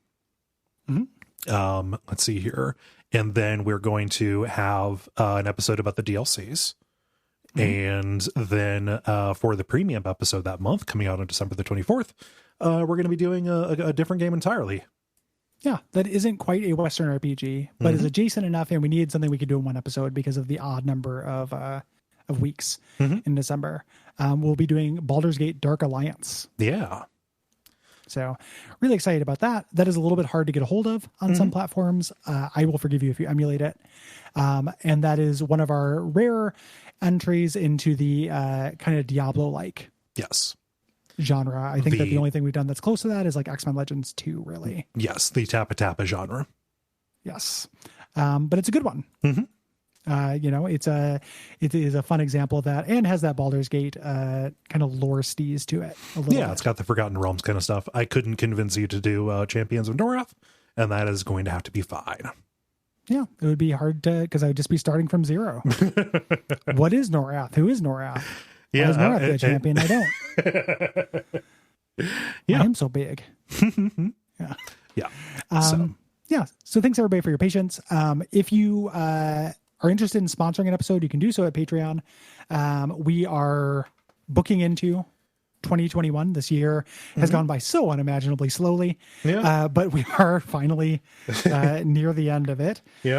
Mm-hmm. Let's see here. And then we're going to have an episode about the DLCs. Mm-hmm. And then for the premium episode that month, coming out on December the 24th, we're going to be doing a different game entirely. Yeah, that isn't quite a Western RPG, but is adjacent enough, and we needed something we could do in one episode because of the odd number of weeks in December. We'll be doing Baldur's Gate Dark Alliance. Yeah. So really excited about that. That is a little bit hard to get a hold of on some platforms. I will forgive you if you emulate it. And that is one of our rare entries into the kind of Diablo-like genre. I think that the only thing we've done that's close to that is like X-Men Legends 2, really. Yes, the Tappa genre. Yes. But it's a good one. Mm-hmm. It is a fun example of that, and has that Baldur's Gate kind of lore steez to it a little bit. It's got the Forgotten Realms kind of stuff. I couldn't convince you to do Champions of Norath, and that is going to have to be fine. Yeah, it would be hard to, because I would just be starting from zero. What is Norath? Who is Norath? Why is Norath the champion? I don't. Yeah. I am so big. Yeah. So thanks everybody for your patience. If you are interested in sponsoring an episode, you can do so at Patreon. We are booking into 2021. This year has gone by so unimaginably slowly. But we are finally near the end of it. We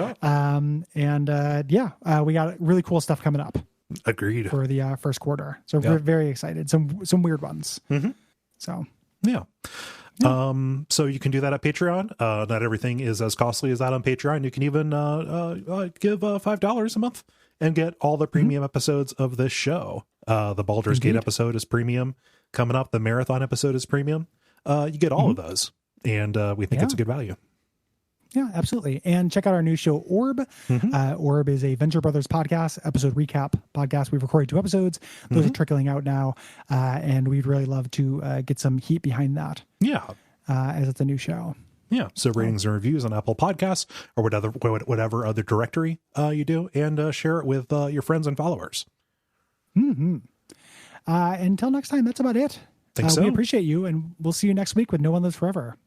got really cool stuff coming up. Agreed. For the first quarter. So we're very excited. Some weird ones. So so you can do that at Patreon. Not everything is as costly as that on Patreon. You can even give $5 a month and get all the premium episodes of this show. The Baldur's Gate episode is premium. Coming up, the marathon episode is premium. You get all of those, and we think it's a good value. Yeah, absolutely. And check out our new show, Orb. Orb is a Venture Brothers podcast, episode recap podcast. We've recorded 2 episodes. Those are trickling out now. And we'd really love to get some heat behind that. As it's a new show. So ratings and reviews on Apple Podcasts or whatever other directory you do, and share it with your friends and followers. Until next time, that's about it. Think so. We appreciate you, and we'll see you next week with No One Lives Forever.